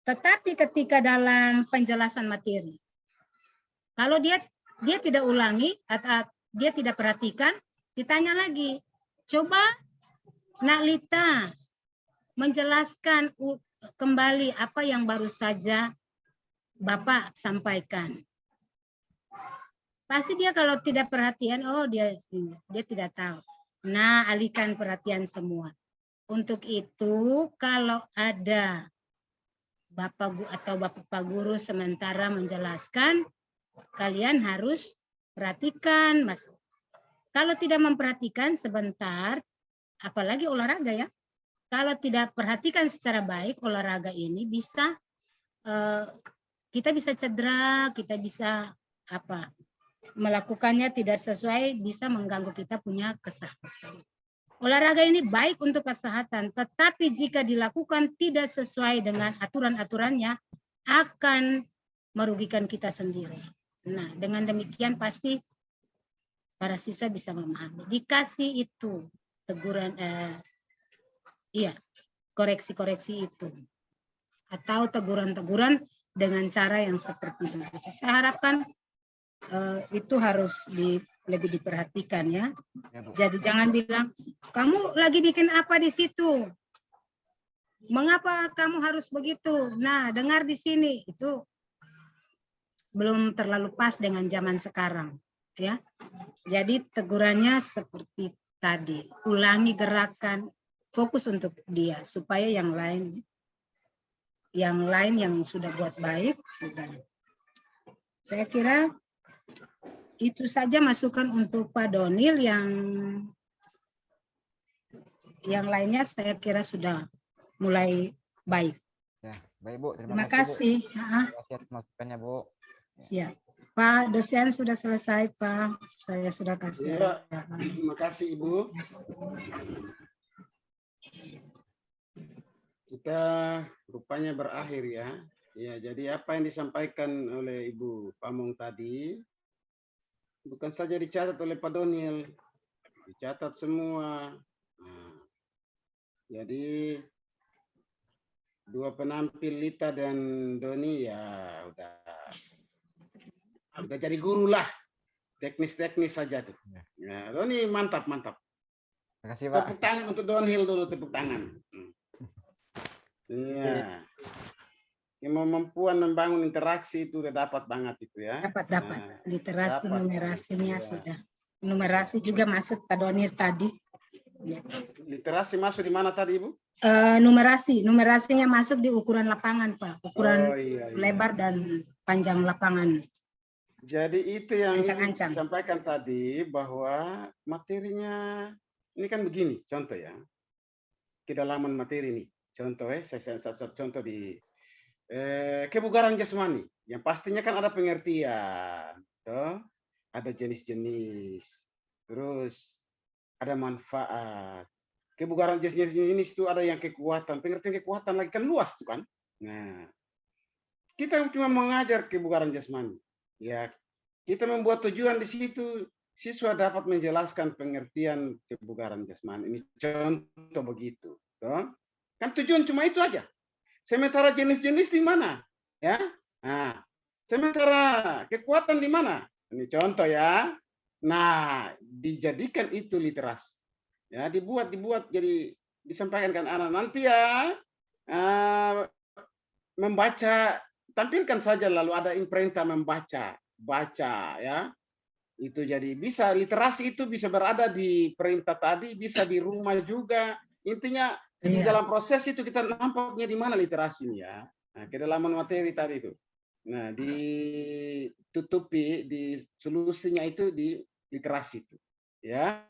Tetapi ketika dalam penjelasan materi, kalau dia tidak ulangi atau dia tidak perhatikan, ditanya lagi. Coba Nak Lita menjelaskan kembali apa yang baru saja Bapak sampaikan. Pasti dia kalau tidak perhatian, oh dia tidak tahu. Nah, alihkan perhatian semua. Untuk itu, kalau ada Bapak atau Bapak Guru sementara menjelaskan, kalian harus perhatikan, Mas. Kalau tidak memperhatikan sebentar, apalagi olahraga ya. kalau tidak perhatikan secara baik olahraga ini bisa kita bisa cedera, kita bisa melakukannya tidak sesuai, bisa mengganggu kita punya kesehatan. Olahraga ini baik untuk kesehatan, tetapi jika dilakukan tidak sesuai dengan aturan-aturannya akan merugikan kita sendiri. Nah, dengan demikian pasti para siswa bisa memahami. Dikasih itu teguran, koreksi-koreksi itu. Atau teguran-teguran dengan cara yang seperti itu. Saya harapkan itu harus lebih diperhatikan ya. Jadi jangan bilang, kamu lagi bikin apa di situ? Mengapa kamu harus begitu? Nah, dengar di sini, itu belum terlalu pas dengan zaman sekarang. Ya, jadi tegurannya seperti tadi, ulangi gerakan, fokus untuk dia supaya yang lain yang sudah buat baik sudah. Saya kira itu saja masukan untuk Pak Donil, yang lainnya saya kira sudah mulai baik. Ya, baik Bu, Terima kasih. Bu. Terima kasih atas masukannya Bu. Siap. Pak dosen sudah selesai Pak, saya sudah kasih. Ya, terima kasih Ibu. Kita rupanya berakhir ya. Ya, jadi apa yang disampaikan oleh Ibu Pamung tadi bukan saja dicatat oleh Pak Donil, dicatat semua. Nah, jadi dua penampil Lita dan Doni ya udah jadi guru lah, teknis-teknis saja tuh. Ya, Doni mantap. Terima kasih Pak. Tepuk tangan untuk Donil dulu, tepuk tangan. Iya. Kemampuan membangun interaksi itu udah dapat banget itu ya. Dapat. Nah, literasi dapat. numerasinya Iya. sudah. Numerasi juga masuk Pak Donir tadi. Ya. Literasi masuk di mana tadi Ibu? Numerasinya masuk di ukuran lapangan Pak, ukuran iya. lebar dan panjang lapangan. Jadi itu yang Ancang-ancang. disampaikan tadi bahwa materinya ini kan begini, contoh ya. Kedalaman materi nih. Contoh saya contoh di kebugaran jasmani. Yang pastinya kan ada pengertian, toh? Ada jenis-jenis, terus ada manfaat. Kebugaran jenis-jenis itu ada yang kekuatan, pengertian kekuatan lagi kan luas tuh kan. Nah, kita cuma mengajar kebugaran jasmani. Ya, kita membuat tujuan di situ, siswa dapat menjelaskan pengertian kebugaran jasmani. Ini contoh begitu, toh? Kan tujuan cuma itu aja. Sementara jenis-jenis di mana? Ya. Nah, sementara kekuatan di mana? Ini contoh ya. Nah, dijadikan itu literasi. Ya, dibuat jadi disampaikan kan anak nanti ya membaca, tampilkan saja lalu ada imprenta baca ya. Itu jadi bisa literasi itu bisa berada di perintah tadi, bisa di rumah juga. Intinya di dalam proses itu kita nampaknya di mana literasinya ya. Nah, kedalaman materi tadi itu. Nah, ditutupi di solusinya itu di literasi itu. Ya.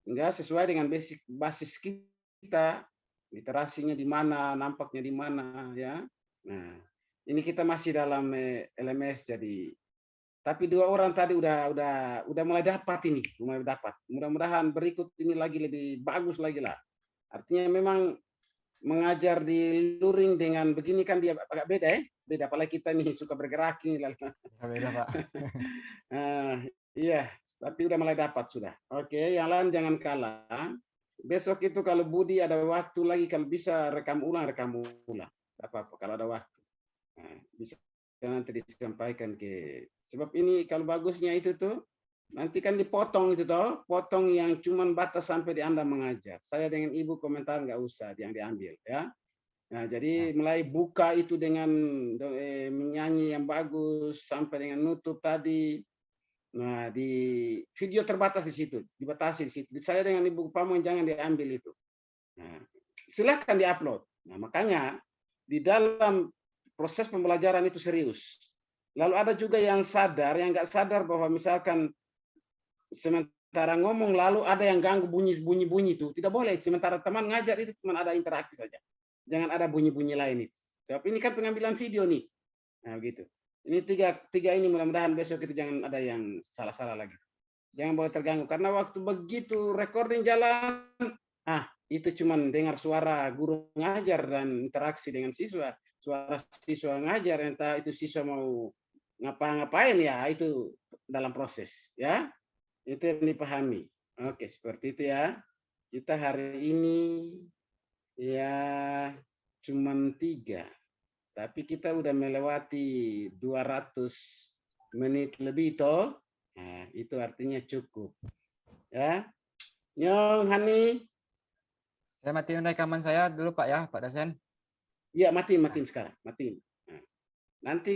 Sehingga sesuai dengan basis kita, literasinya di mana, nampaknya di mana ya. Nah, ini kita masih dalam LMS jadi tapi dua orang tadi udah mulai dapat ini, mulai dapat. Mudah-mudahan berikut ini lagi lebih bagus lagi lah. Artinya memang mengajar di luring dengan begini kan dia agak beda beda, apalagi kita nih suka bergerak ini lah. Beda Pak. Iya, tapi udah mulai dapat sudah. Oke, yang lain jangan kalah. Besok itu kalau Budi ada waktu lagi, kalau bisa rekam ulang. Apa-apa kalau ada waktu. Nah, bisa nanti disampaikan sebab ini kalau bagusnya itu tuh nanti kan dipotong itu toh, potong yang cuman batas sampai di Anda mengajar. Saya dengan Ibu komentar nggak usah yang diambil ya. Nah, jadi mulai buka itu dengan menyanyi yang bagus sampai dengan nutup tadi. Nah, di video terbatas di situ, dibatasi di situ. Saya dengan Ibu Pamung jangan diambil itu. Nah, silakan diupload. Nah, makanya di dalam proses pembelajaran itu serius. Lalu ada juga yang sadar, yang nggak sadar bahwa misalkan sementara sementara ngomong lalu ada yang ganggu bunyi itu tidak boleh. Sementara teman ngajar itu cuma ada interaksi saja. Jangan ada bunyi-bunyi lain itu. Sebab ini kan pengambilan video nih. Nah, begitu. Ini tiga ini mudah-mudahan besok itu jangan ada yang salah-salah lagi. Jangan boleh terganggu karena waktu begitu recording jalan, itu cuman dengar suara guru ngajar dan interaksi dengan siswa. Suara siswa ngajar, entah itu siswa mau ngapa-ngapain ya, itu dalam proses ya. Itu yang dipahami. Oke, seperti itu ya. Kita hari ini ya cuman 3. Tapi kita udah melewati 200 menit lebih toh. Nah, itu artinya cukup. Ya. Nyong Hani. Saya matiin rekaman saya dulu Pak ya, Pak dosen. Iya, matiin sekarang, matiin. Nah, nanti